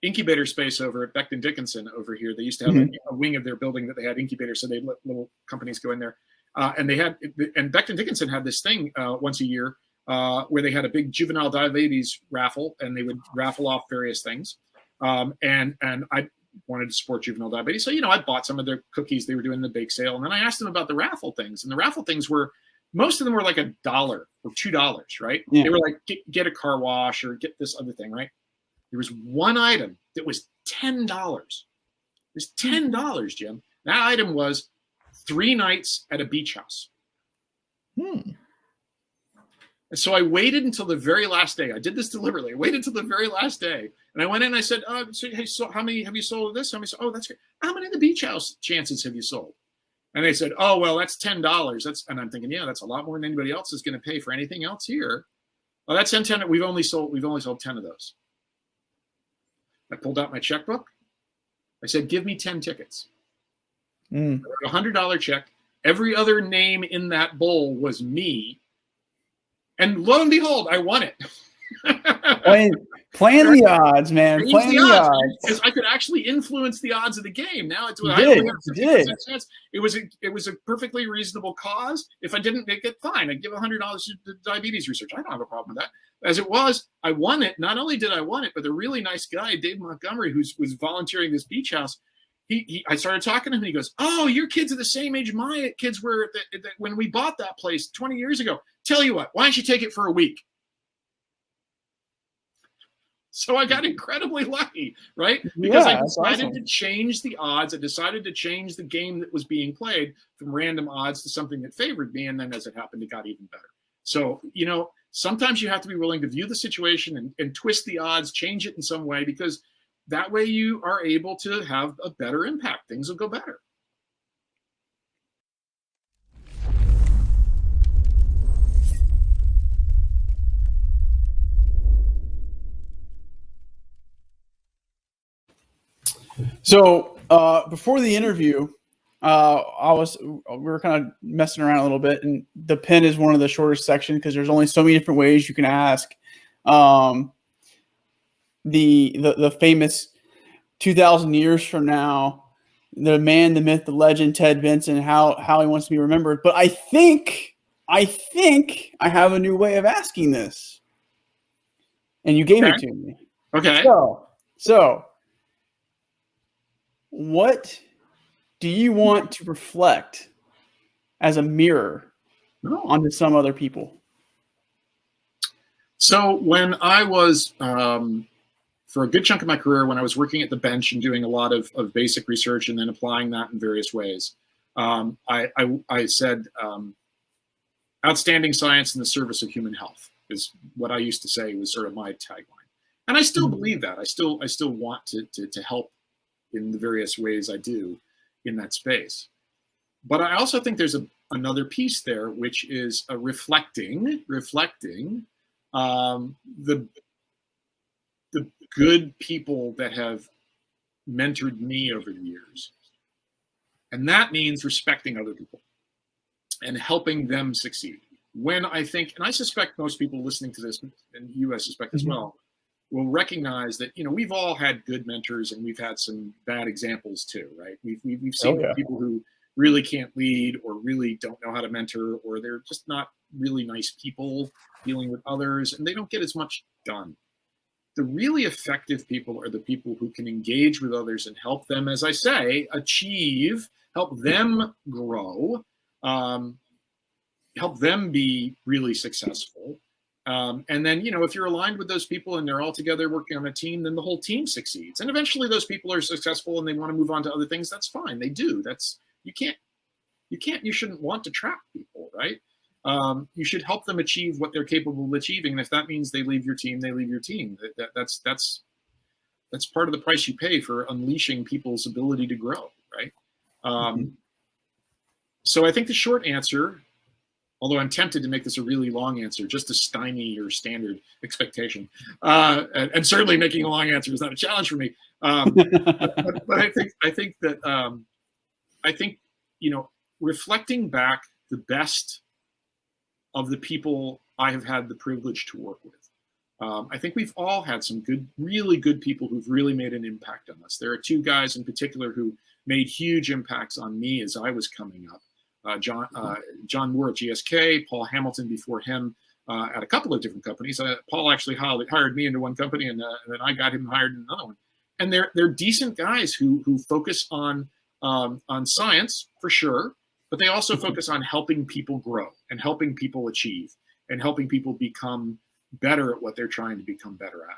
incubator space over at Becton Dickinson over here. They used to have a wing of their building that they had incubators, so they let little companies go in there. And Becton Dickinson had this thing once a year where they had a big juvenile diabetes raffle, and they would raffle off various things. And I wanted to support juvenile diabetes. So, I bought some of their cookies. They were doing the bake sale. And then I asked them about the raffle things. And the raffle things most of them were like $1 or $2, right? Yeah. They were like, get a car wash or get this other thing, right? There was one item that was $10. It was $10, Jim. That item was 3 nights at a beach house. And so I waited until the very last day. I did this deliberately. I waited until the very last day. And I went in and I said, so how many have you sold of this? Oh, that's great. How many of the beach house chances have you sold? And they said, oh, well, that's $10. And I'm thinking, yeah, that's a lot more than anybody else is going to pay for anything else here. Well, that's 10. We've only sold 10 of those. I pulled out my checkbook. I said, give me 10 tickets. I wrote a $100 check. Every other name in that bowl was me. And lo and behold, I won it. Playing the odds, man. Playing the odds. Because I could actually influence the odds of the game. Now it's chance. It was a perfectly reasonable cause. If I didn't make it, fine. I'd give $100 to diabetes research. I don't have a problem with that. As it was, I won it. Not only did I win it, but the really nice guy, Dave Montgomery, who was volunteering this beach house, I started talking to him, and he goes, "Oh, your kids are the same age my kids were when we bought that place 20 years ago. Tell you what, why don't you take it for a week?" So I got incredibly lucky, right? Because I decided to change the odds. I decided to change the game that was being played from random odds to something that favored me. And then as it happened, it got even better. So, sometimes you have to be willing to view the situation and twist the odds, change it in some way, because that way you are able to have a better impact. Things will go better. So before the interview, we were kind of messing around a little bit, and the pen is one of the shortest sections because there's only so many different ways you can ask. The famous 2,000 years from now, the man, the myth, the legend, Ted Benson, how he wants to be remembered. But I think I have a new way of asking this, and you gave it to me. Okay. So what do you want to reflect as a mirror onto some other people? So when I was, for a good chunk of my career, when I was working at the bench and doing a lot of basic research and then applying that in various ways, I said, outstanding science in the service of human health is what I used to say was sort of my tagline. And I still believe that. I still want to help in the various ways I do in that space. But I also think there's another piece there, which is reflecting the good people that have mentored me over the years. And that means respecting other people and helping them succeed. When I think, and I suspect most people listening to this, and you I suspect as well, will recognize that, we've all had good mentors and we've had some bad examples too, right? We've seen people who really can't lead or really don't know how to mentor, or they're just not really nice people dealing with others, and they don't get as much done. the really effective people are the people who can engage with others and help them, as I say, achieve, help them grow, help them be really successful. And then, if you're aligned with those people and they're all together working on a team, then the whole team succeeds. And eventually those people are successful and they want to move on to other things. That's fine. They do. You shouldn't want to trap people, right? You should help them achieve what they're capable of achieving. And if that means they leave your team, they leave your team. That's part of the price you pay for unleashing people's ability to grow, right? So I think the short answer, although I'm tempted to make this a really long answer, just to stymie your standard expectation, and certainly making a long answer is not a challenge for me. But I think that reflecting back the best of the people I have had the privilege to work with. I think we've all had some really good people who've really made an impact on us. There are two guys in particular who made huge impacts on me as I was coming up. John Moore at GSK, Paul Hamilton before him at a couple of different companies. Paul actually hired me into one company, and then I got him hired in another one. And they're decent guys who focus on science for sure, but they also focus on helping people grow and helping people achieve and helping people become better at what they're trying to become better at.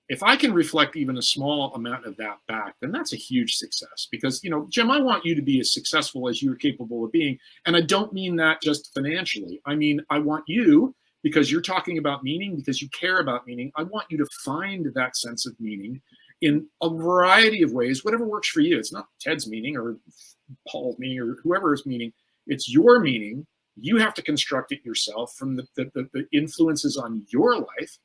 If I can reflect even a small amount of that back, then that's a huge success. Because, Jim, I want you to be as successful as you're capable of being. And I don't mean that just financially. I mean, I want you, because you're talking about meaning, because you care about meaning, I want you to find that sense of meaning in a variety of ways, whatever works for you. It's not Ted's meaning or Paul's meaning or whoever's meaning. It's your meaning. You have to construct it yourself from the influences on your life.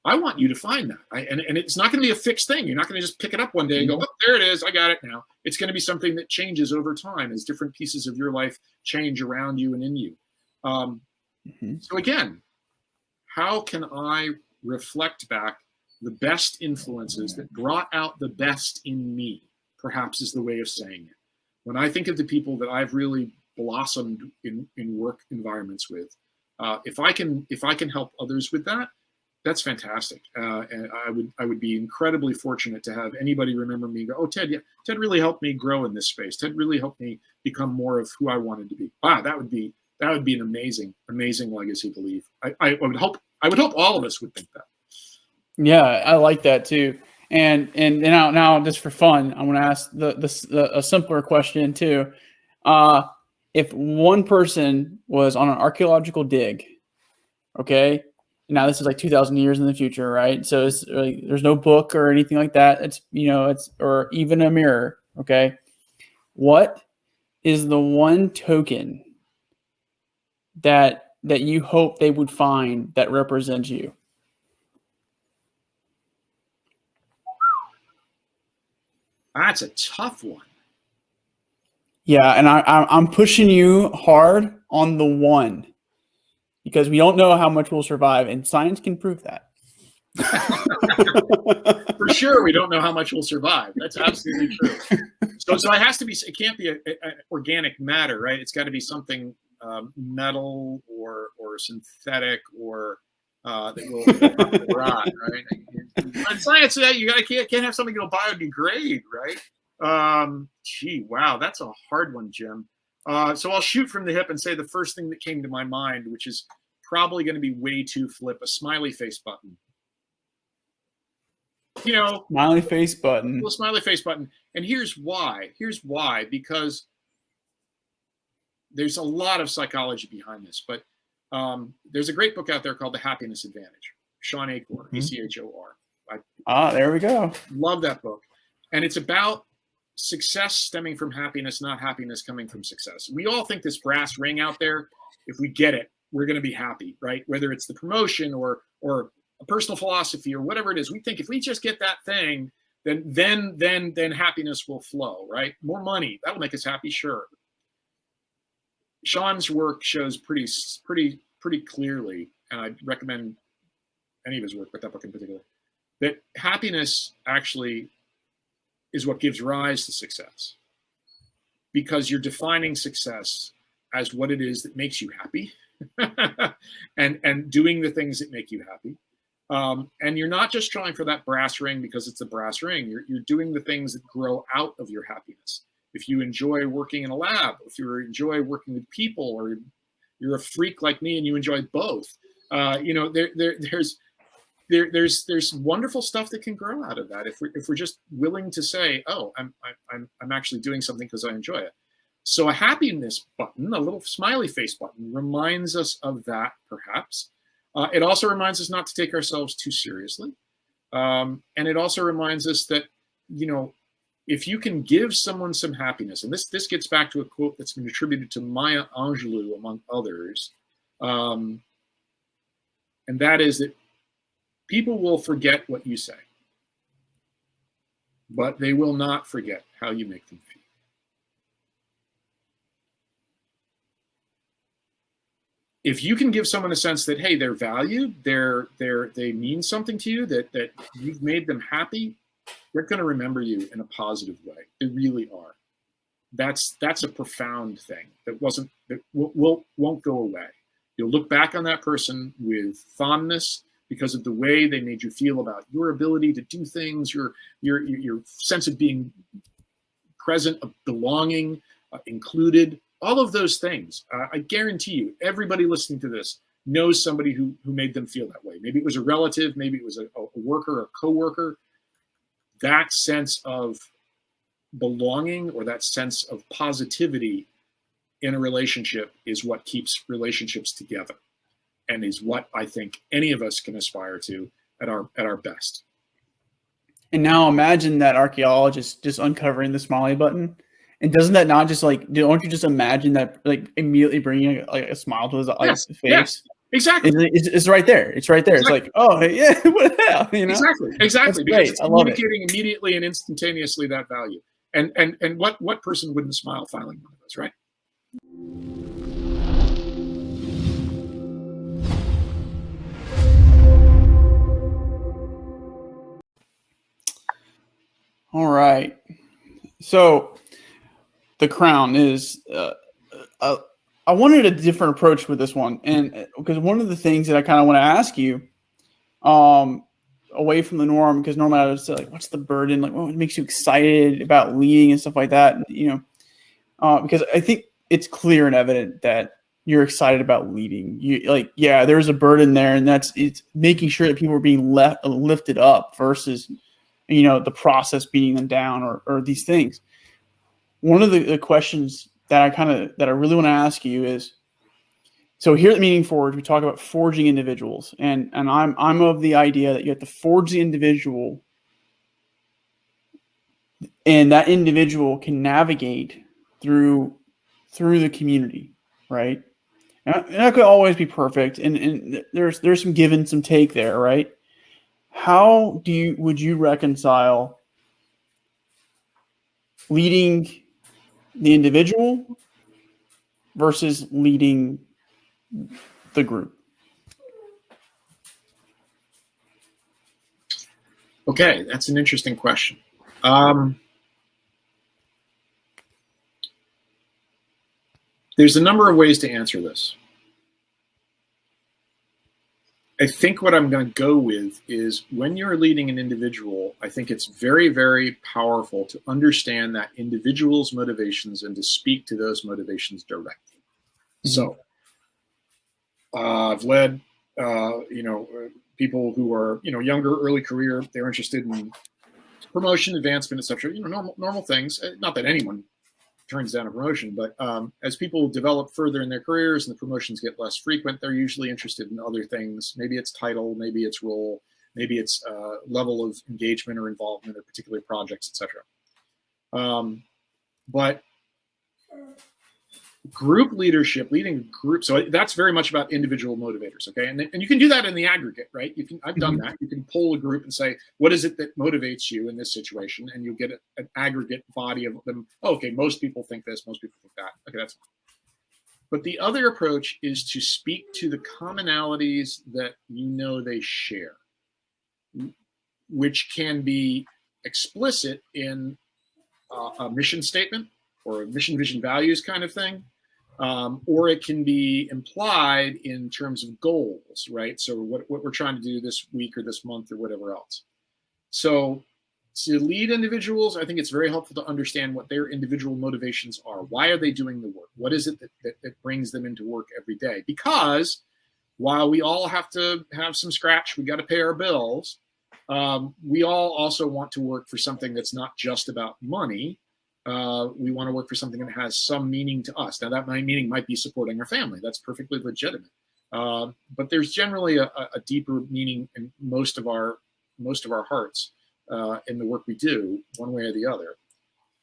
I want you to find that. And it's not going to be a fixed thing. You're not going to just pick it up one day and go, oh, there it is. I got it now. It's going to be something that changes over time as different pieces of your life change around you and in you. So again, how can I reflect back the best influences that brought out the best in me, perhaps is the way of saying it. When I think of the people that I've really blossomed in work environments with, if I can help others with that, that's fantastic. And I would be incredibly fortunate to have anybody remember me and go, oh, Ted really helped me grow in this space. Ted really helped me become more of who I wanted to be. Wow, that would be an amazing legacy to leave. I would hope all of us would think that. Yeah, I like that too. And now just for fun, I'm going to ask a simpler question too. If one person was on an archaeological dig, okay, now this is like 2,000 years in the future, right? So there's no book or anything like that. It's or even a mirror, okay? What is the one token that you hope they would find that represents you? That's a tough one. Yeah, and I'm pushing you hard on the one because we don't know how much we'll survive, and science can prove that. For sure, we don't know how much we'll survive. That's absolutely true. So it has to be. It can't be an organic matter, right? It's got to be something metal or synthetic or that will rot, right? In science, you can't have something that'll biodegrade, right? Wow, that's a hard one, Jim. So I'll shoot from the hip and say the first thing that came to my mind, which is probably going to be way too flip, a smiley face button. Smiley face button. A smiley face button. And here's why. Because there's a lot of psychology behind this, but there's a great book out there called The Happiness Advantage. Sean Achor, Echor. There we go. Love that book. And it's about success stemming from happiness, not happiness coming from success. We all think this brass ring out there, if we get it, we're going to be happy, right? Whether it's the promotion or a personal philosophy or whatever it is, we think if we just get that thing, then happiness will flow, right? More money, that'll make us happy, sure. Sean's work shows pretty clearly, and I recommend any of his work, but that book in particular, that happiness actually is what gives rise to success, because you're defining success as what it is that makes you happy and doing the things that make you happy. And you're not just trying for that brass ring because it's a brass ring. You're doing the things that grow out of your happiness. If you enjoy working in a lab, if you enjoy working with people, or you're a freak like me and you enjoy both, there's wonderful stuff that can grow out of that if we're just willing to say, oh, I'm actually doing something because I enjoy it. So a happiness button, a little smiley face button, reminds us of that, perhaps. It also reminds us not to take ourselves too seriously. And it also reminds us that, if you can give someone some happiness, and this gets back to a quote that's been attributed to Maya Angelou, among others, and that is that people will forget what you say, but they will not forget how you make them feel. If you can give someone a sense that, hey, they're valued, they mean something to you, that you've made them happy, they're going to remember you in a positive way. They really are. That's a profound thing that won't go away. You'll look back on that person with fondness because of the way they made you feel about your ability to do things, your sense of being present, of belonging, included. All of those things. I guarantee you, everybody listening to this knows somebody who made them feel that way. Maybe it was a relative, maybe it was a worker, a coworker. That sense of belonging or that sense of positivity in a relationship is what keeps relationships together, and is what I think any of us can aspire to at our best. And now imagine that archaeologist just uncovering the smiley button. And doesn't that not just don't you just imagine that immediately bringing a smile to his face? Yes, exactly. It's right there. It's right there. Exactly. It's like, oh yeah, what the hell? Exactly. Because it's communicating immediately and instantaneously that value. And what person wouldn't smile filing one of those, right? All right. So the crown is I wanted a different approach with this one, and because one of the things that I kind of want to ask you away from the norm, because normally I would say what's the burden, what makes you excited about leading and stuff like that, because I think it's clear and evident that you're excited about leading. There's a burden there, and it's making sure that people are being lifted up versus the process beating them down or these things. One of the questions that I really want to ask you is, so here at Meaning Forge, we talk about forging individuals, and I'm of the idea that you have to forge the individual, and that individual can navigate through the community, right? And that could always be perfect, and there's some give and some take there, right? How would you reconcile leading the individual versus leading the group? Okay, that's an interesting question. There's a number of ways to answer this. I think what I'm going to go with is, when you're leading an individual, I think it's very, very powerful to understand that individual's motivations and to speak to those motivations directly. Mm-hmm. So I've led, people who are, younger, early career, they're interested in promotion, advancement, etc. Normal things. Not that anyone turns down a promotion, but as people develop further in their careers and the promotions get less frequent, they're usually interested in other things. Maybe it's title, maybe it's role, maybe it's level of engagement or involvement or particular projects, etc. But group leadership, leading a group, so that's very much about individual motivators, okay? And you can do that in the aggregate, right? I've done that. You can poll a group and say, what is it that motivates you in this situation? And you'll get an aggregate body of them. Oh, okay, most people think this, most people think that. Okay, that's fine. But the other approach is to speak to the commonalities that they share, which can be explicit in a mission statement or a mission, vision, values kind of thing. or it can be implied in terms of goals, right? So what we're trying to do this week or this month or whatever else. So to lead individuals, I think it's very helpful to understand what their individual motivations are. Why are they doing the work? What is it that brings them into work every day? Because while we all have to have some scratch, we got to pay our bills, we all also want to work for something that's not just about money. We want to work for something that has some meaning to us. Now, that meaning might be supporting our family. That's perfectly legitimate. But there's generally a deeper meaning in most of our hearts in the work we do, one way or the other.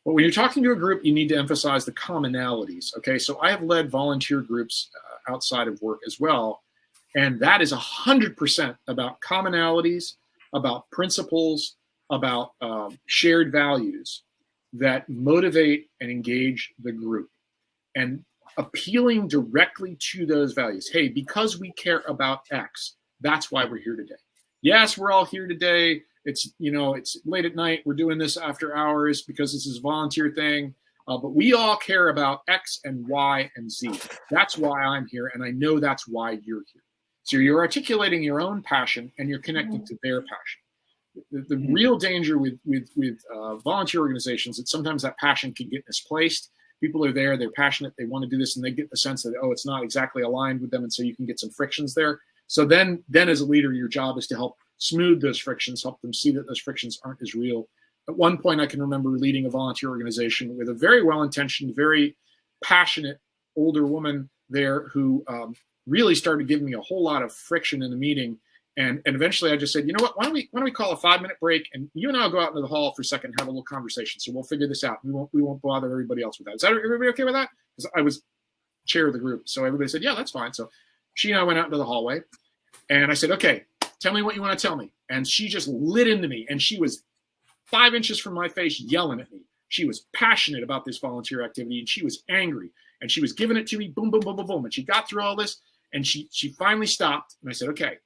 But when you're talking to a group, you need to emphasize the commonalities. Okay, so I have led volunteer groups outside of work as well, and that is 100% about commonalities, about principles, about shared values that motivate and engage the group, and appealing directly to those values. Hey, because we care about X, that's why we're here today. Yes, we're all here today. It's late at night. We're doing this after hours because this is a volunteer thing. But we all care about X and Y and Z. That's why I'm here, and I know that's why you're here. So you're articulating your own passion, and you're connecting to their passion. The real danger with volunteer organizations is sometimes that passion can get misplaced. People are there, they're passionate, they want to do this, and they get the sense that, it's not exactly aligned with them, and so you can get some frictions there. So then as a leader, your job is to help smooth those frictions, help them see that those frictions aren't as real. At one point, I can remember leading a volunteer organization with a very well-intentioned, very passionate older woman there who really started giving me a whole lot of friction in the meeting. And eventually I just said, you know what, why don't we call a 5-minute break, and you and I'll go out into the hall for a second and have a little conversation. So we'll figure this out. We won't bother everybody else with that. Is that everybody okay with that? Because I was chair of the group. So everybody said, yeah, that's fine. So she and I went out into the hallway, and I said, okay, tell me what you want to tell me. And she just lit into me, and she was 5 inches from my face yelling at me. She was passionate about this volunteer activity, and she was angry, and she was giving it to me, boom, boom, boom, boom, boom. And she got through all this, and she finally stopped. And I said, okay,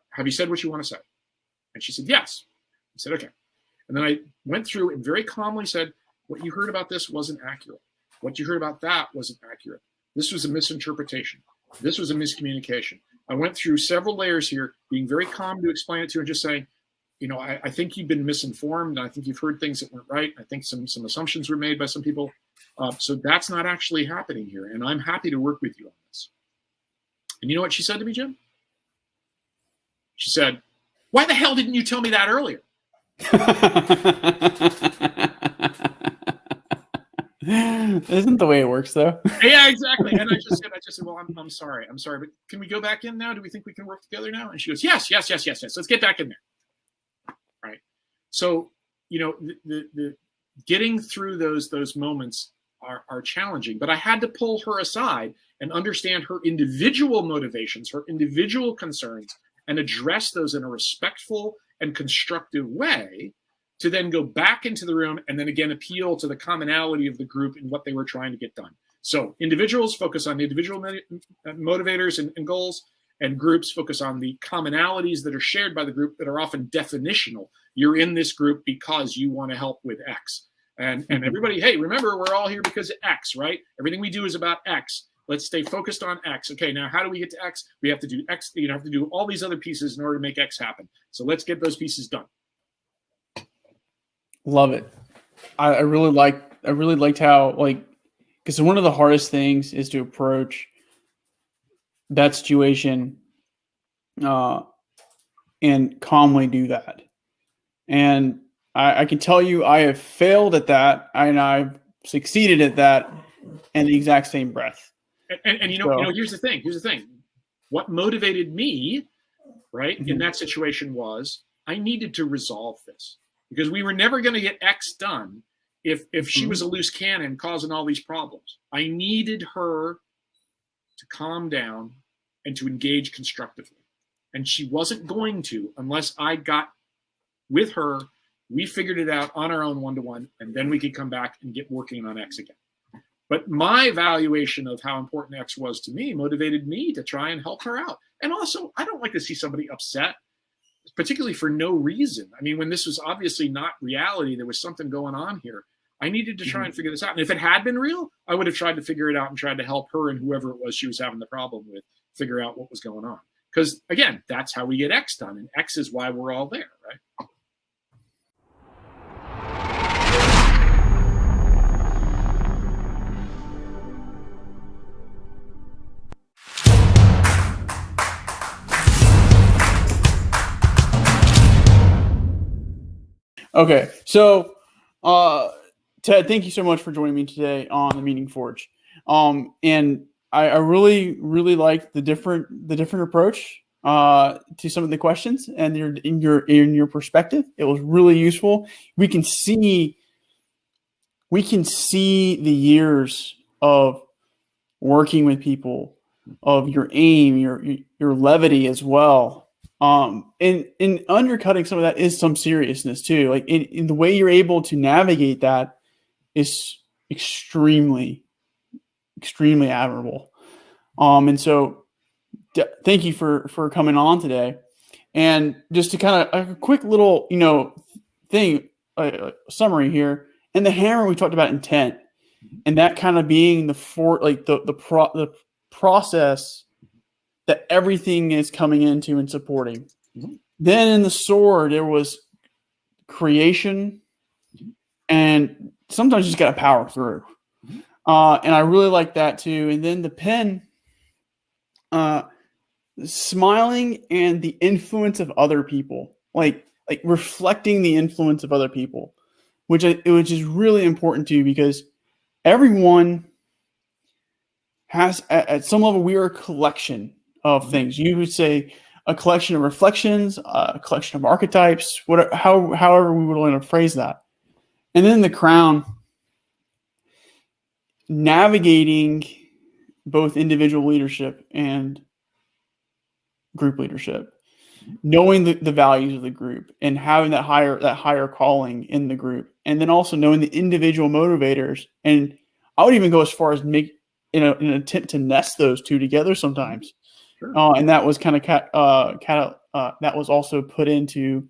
have you said what you want to say? And she said, yes. I said, okay. And then I went through and very calmly said, what you heard about this wasn't accurate. What you heard about that wasn't accurate. This was a misinterpretation. This was a miscommunication. I went through several layers here, being very calm to explain it to her, and just saying, I think you've been misinformed. I think you've heard things that weren't right. I think some assumptions were made by some people. So that's not actually happening here. And I'm happy to work with you on this. And you know what she said to me, Jim? She said, why the hell didn't you tell me that earlier? Isn't the way it works, though? Yeah, exactly. And I just said, well, I'm sorry, but can we go back in now? Do we think we can work together now? And she goes, yes. Let's get back in there. Right. So, the getting through those moments are challenging, but I had to pull her aside and understand her individual motivations, her individual concerns, and address those in a respectful and constructive way, to then go back into the room and then again appeal to the commonality of the group and what they were trying to get done. So individuals focus on the individual motivators and goals, and groups focus on the commonalities that are shared by the group that are often definitional. You're in this group because you want to help with X. And everybody, hey, remember, we're all here because of X, right? Everything we do is about X. Let's stay focused on X. Okay, now how do we get to X? We have to do X. You have to do all these other pieces in order to make X happen. So let's get those pieces done. Love it. I really liked how, because one of the hardest things is to approach that situation and calmly do that. And I can tell you I have failed at that, and I've succeeded at that in the exact same breath. And here's the thing. What motivated me, right, in that situation was I needed to resolve this, because we were never going to get X done if she was a loose cannon causing all these problems. I needed her to calm down and to engage constructively. And she wasn't going to unless I got with her, we figured it out on our own one-to-one, and then we could come back and get working on X again. But my evaluation of how important X was to me motivated me to try and help her out. And also, I don't like to see somebody upset, particularly for no reason. I mean, when this was obviously not reality, there was something going on here. I needed to try and figure this out. And if it had been real, I would have tried to figure it out and tried to help her and whoever it was she was having the problem with figure out what was going on. Because, again, that's how we get X done. And X is why we're all there, right? Okay, so Ted, thank you so much for joining me today on the Meaning Forge. And I really, really liked the different approach to some of the questions and in your perspective. It was really useful. We can see the years of working with people, of your aim, your levity as well. And undercutting some of that is some seriousness too. Like in the way you're able to navigate that is extremely admirable. And so thank you for coming on today. And just to kind of a quick little, thing, summary here. And the hammer, we talked about intent, and that kind of being the process that everything is coming into and supporting. Mm-hmm. Then in the sword, there was creation, and sometimes you just got to power through. Mm-hmm. And I really like that too. And then the pen, smiling and the influence of other people, like reflecting the influence of other people, which is really important too, because everyone has, at some level, we are a collection of things. You would say a collection of reflections, a collection of archetypes, however we would want to phrase that. And then the crown, navigating both individual leadership and group leadership, knowing the values of the group and having that higher calling in the group, and then also knowing the individual motivators. And I would even go as far as make an attempt to nest those two together sometimes. Sure. And that was kind of that was also put into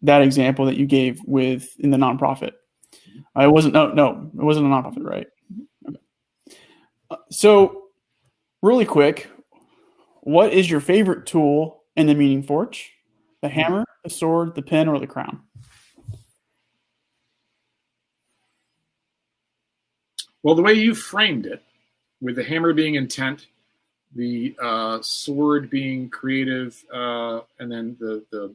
that example that you gave in the nonprofit. It wasn't a nonprofit, right? Okay. So, really quick, what is your favorite tool in the Meaning Forge? The hammer, the sword, the pen, or the crown? Well, the way you framed it, with the hammer being intent, the sword being creative, and then the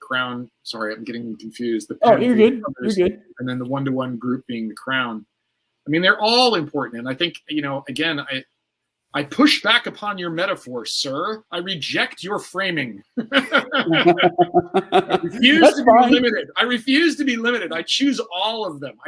crown. Sorry, I'm getting confused. You're good. You're good. And then the one-to-one group being the crown. I mean, they're all important, and I think again, I push back upon your metaphor, sir. I reject your framing. I refuse to be limited. I refuse to be limited. I choose all of them.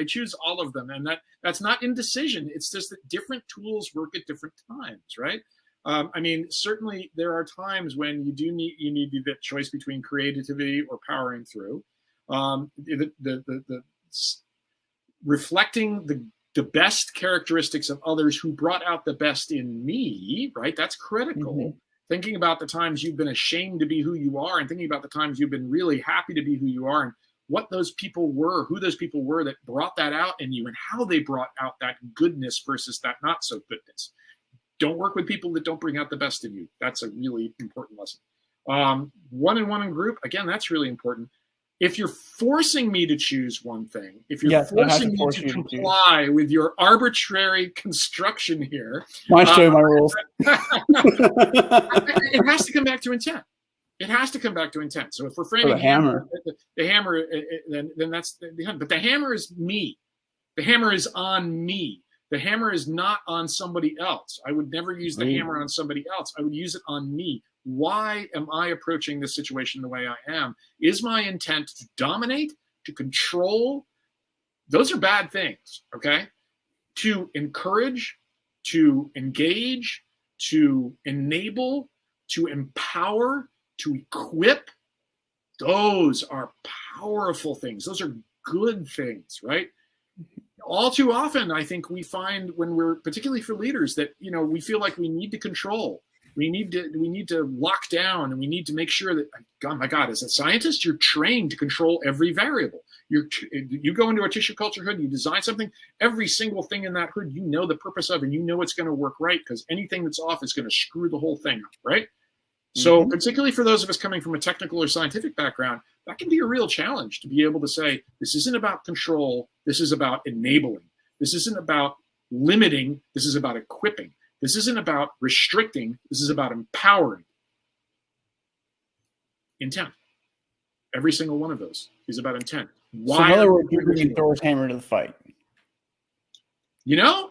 And that's not indecision. It's just that different tools work at different times, right? I mean, certainly there are times when you need the choice between creativity or powering through. The reflecting the best characteristics of others who brought out the best in me, right? That's critical. Mm-hmm. Thinking about the times you've been ashamed to be who you are, and thinking about the times you've been really happy to be who you are, and what those people were, who those people were that brought that out in you, and how they brought out that goodness versus that not so goodness. Don't work with people that don't bring out the best in you. That's a really important lesson. One-on-one and group, again, that's really important. If you're forcing me to choose one thing, if you're forcing me to comply with your arbitrary construction here, my show, my rules. It has to come back to intent. It has to come back to intent. So if we're framing the hammer, then that's the hammer. But the hammer is me. The hammer is on me. The hammer is not on somebody else. I would never use the hammer on somebody else. I would use it on me. Why am I approaching this situation the way I am? Is my intent to dominate, to control? Those are bad things, okay? To encourage, to engage, to enable, to empower, to equip. Those are powerful things. Those are good things, right? All too often, I think we find when we're, particularly for leaders, that, we feel like we need to control. We need to lock down, and we need to make sure that, oh my God, as a scientist, you're trained to control every variable. You go into a tissue culture hood, you design something, every single thing in that hood, you know the purpose of, and you know it's going to work right, because anything that's off is going to screw the whole thing up, right? So particularly for those of us coming from a technical or scientific background, that can be a real challenge to be able to say, this isn't about control, this is about enabling. This isn't about limiting, this is about equipping. This isn't about restricting, this is about empowering. Intent. Every single one of those is about intent. Why? So in other words, you're bringing Thor's hammer to the fight. Yeah,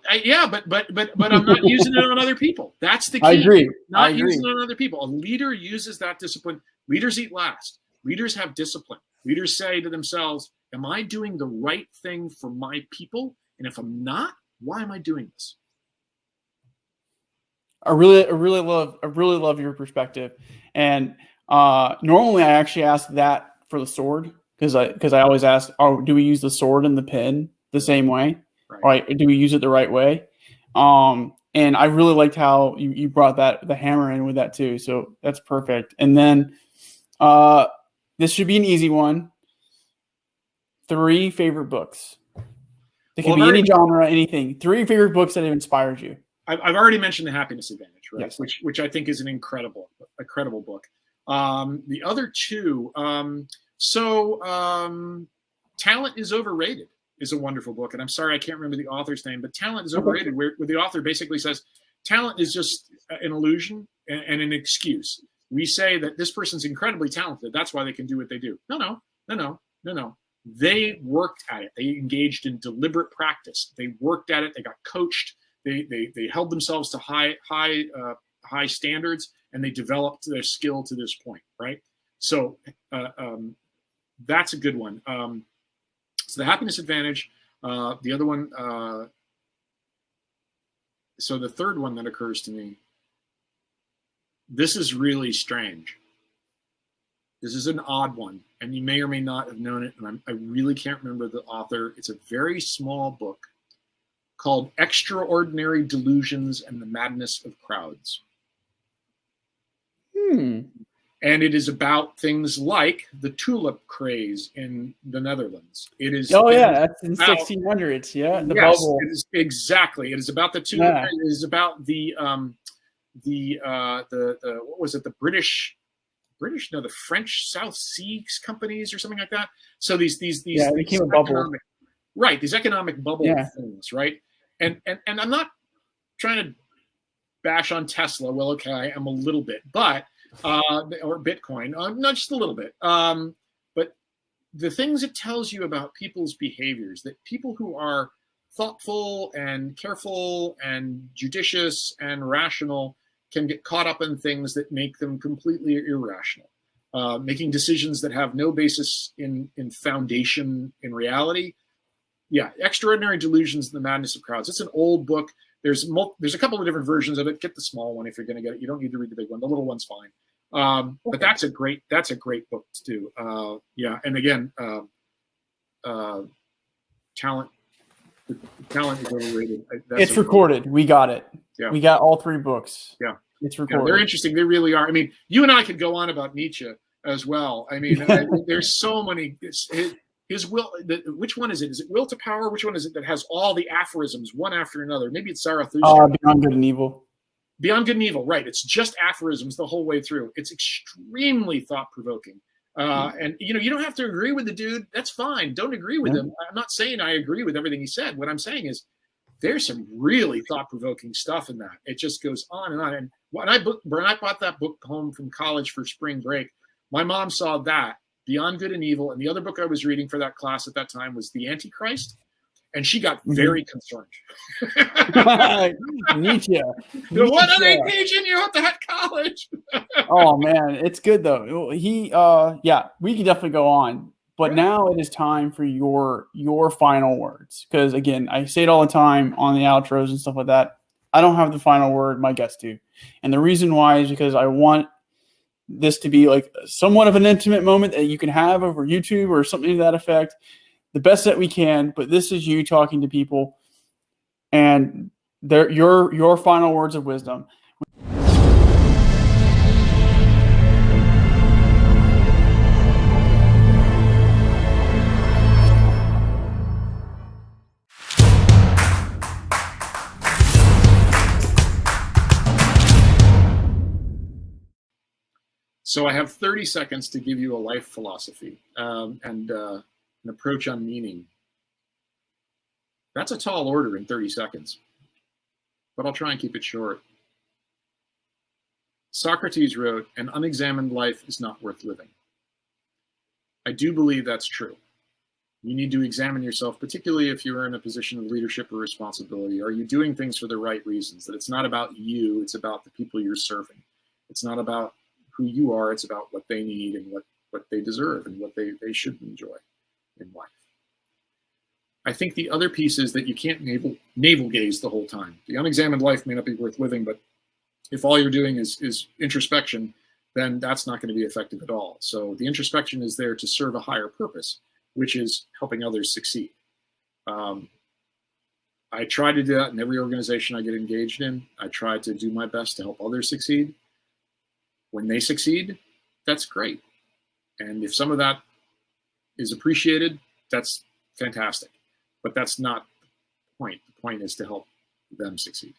but I'm not using it on other people. That's the key. I agree. Not using it on other people. A leader uses that discipline. Leaders eat last. Leaders have discipline. Leaders say to themselves, am I doing the right thing for my people? And if I'm not, why am I doing this? I really love your perspective. And normally I actually ask that for the sword, because I always ask, do we use the sword and the pen the same way? Right. Or do we use it the right way? And I really liked how you brought the hammer in with that too. So that's perfect. And then this should be an easy one. 3 favorite books. It can be any genre, anything. 3 favorite books that have inspired you. I've already mentioned The Happiness Advantage, right? Yes. Which I think is an incredible book. The other 2, Talent is Overrated is a wonderful book. And I'm sorry, I can't remember the author's name, but Talent is Overrated, where the author basically says, talent is just an illusion and an excuse. We say that this person's incredibly talented, that's why they can do what they do. No. They worked at it. They engaged in deliberate practice. They worked at it. They got coached. They held themselves to high standards, and they developed their skill to this point, right? So that's a good one. So The Happiness Advantage. The other one. So the third one that occurs to me. This is really strange. This is an odd one, and you may or may not have known it, and I really can't remember the author. It's a very small book called Extraordinary Delusions and the Madness of Crowds. And it is about things like the tulip craze in the Netherlands. It is. Oh yeah, that's in 1600s. Yeah, the bubble. It is, exactly. It is about the tulip. Yeah. It is about the what was it? The the French South Seas companies or something like that. So these it became a bubble. Right, these economic bubble things, right? And I'm not trying to bash on Tesla. Well, okay, I am a little bit, but or Bitcoin, not just a little bit. But the things it tells you about people's behaviors, that people who are thoughtful and careful and judicious and rational can get caught up in things that make them completely irrational, making decisions that have no basis in foundation in reality. Yeah, Extraordinary Delusions and the Madness of Crowds. It's an old book. There's a couple of different versions of it. Get the small one if you're going to get it. You don't need to read the big one. The little one's fine. But that's a great book too. Yeah, and again, talent is overrated. It's recorded. We got it. Yeah. We got all 3 books. Yeah. It's recorded. Yeah, they're interesting. They really are. I mean, you and I could go on about Nietzsche as well. I mean, there's so many. His will. Which one is it? Is it Will to Power? Which one is it that has all the aphorisms one after another? Maybe it's Zarathustra. Beyond Good and Evil. Beyond Good and Evil, right? It's just aphorisms the whole way through. It's extremely thought-provoking. And you don't have to agree with the dude. That's fine. Don't agree with him. I'm not saying I agree with everything he said. What I'm saying is there's some really thought-provoking stuff in that. It just goes on and on. And when I bought that book home from college for spring break, my mom saw that, Beyond Good and Evil, and the other book I was reading for that class at that time was The Antichrist, and she got very concerned. Nietzsche. What are they teaching you at that college? Oh man, it's good though. We can definitely go on, but now it is time for your final words. Because again, I say it all the time on the outros and stuff like that. I don't have the final word. My guests do, and the reason why is because I want this to be like somewhat of an intimate moment that you can have over YouTube or something to that effect, the best that we can. But this is you talking to people, and your final words of wisdom. So I have 30 seconds to give you a life philosophy and an approach on meaning. That's a tall order in 30 seconds, but I'll try and keep it short. Socrates wrote, "An unexamined life is not worth living." I do believe that's true. You need to examine yourself, particularly if you're in a position of leadership or responsibility. Are you doing things for the right reasons? That it's not about you, it's about the people you're serving. It's not about who you are, it's about what they need and what they deserve and what they should enjoy in life. I think the other piece is that you can't navel gaze the whole time. The unexamined life may not be worth living, but if all you're doing is introspection, then that's not going to be effective at all. So the introspection is there to serve a higher purpose, which is helping others succeed. I try to do that in every organization I get engaged in. I try to do my best to help others succeed. When they succeed, that's great. And if some of that is appreciated, that's fantastic. But that's not the point. The point is to help them succeed.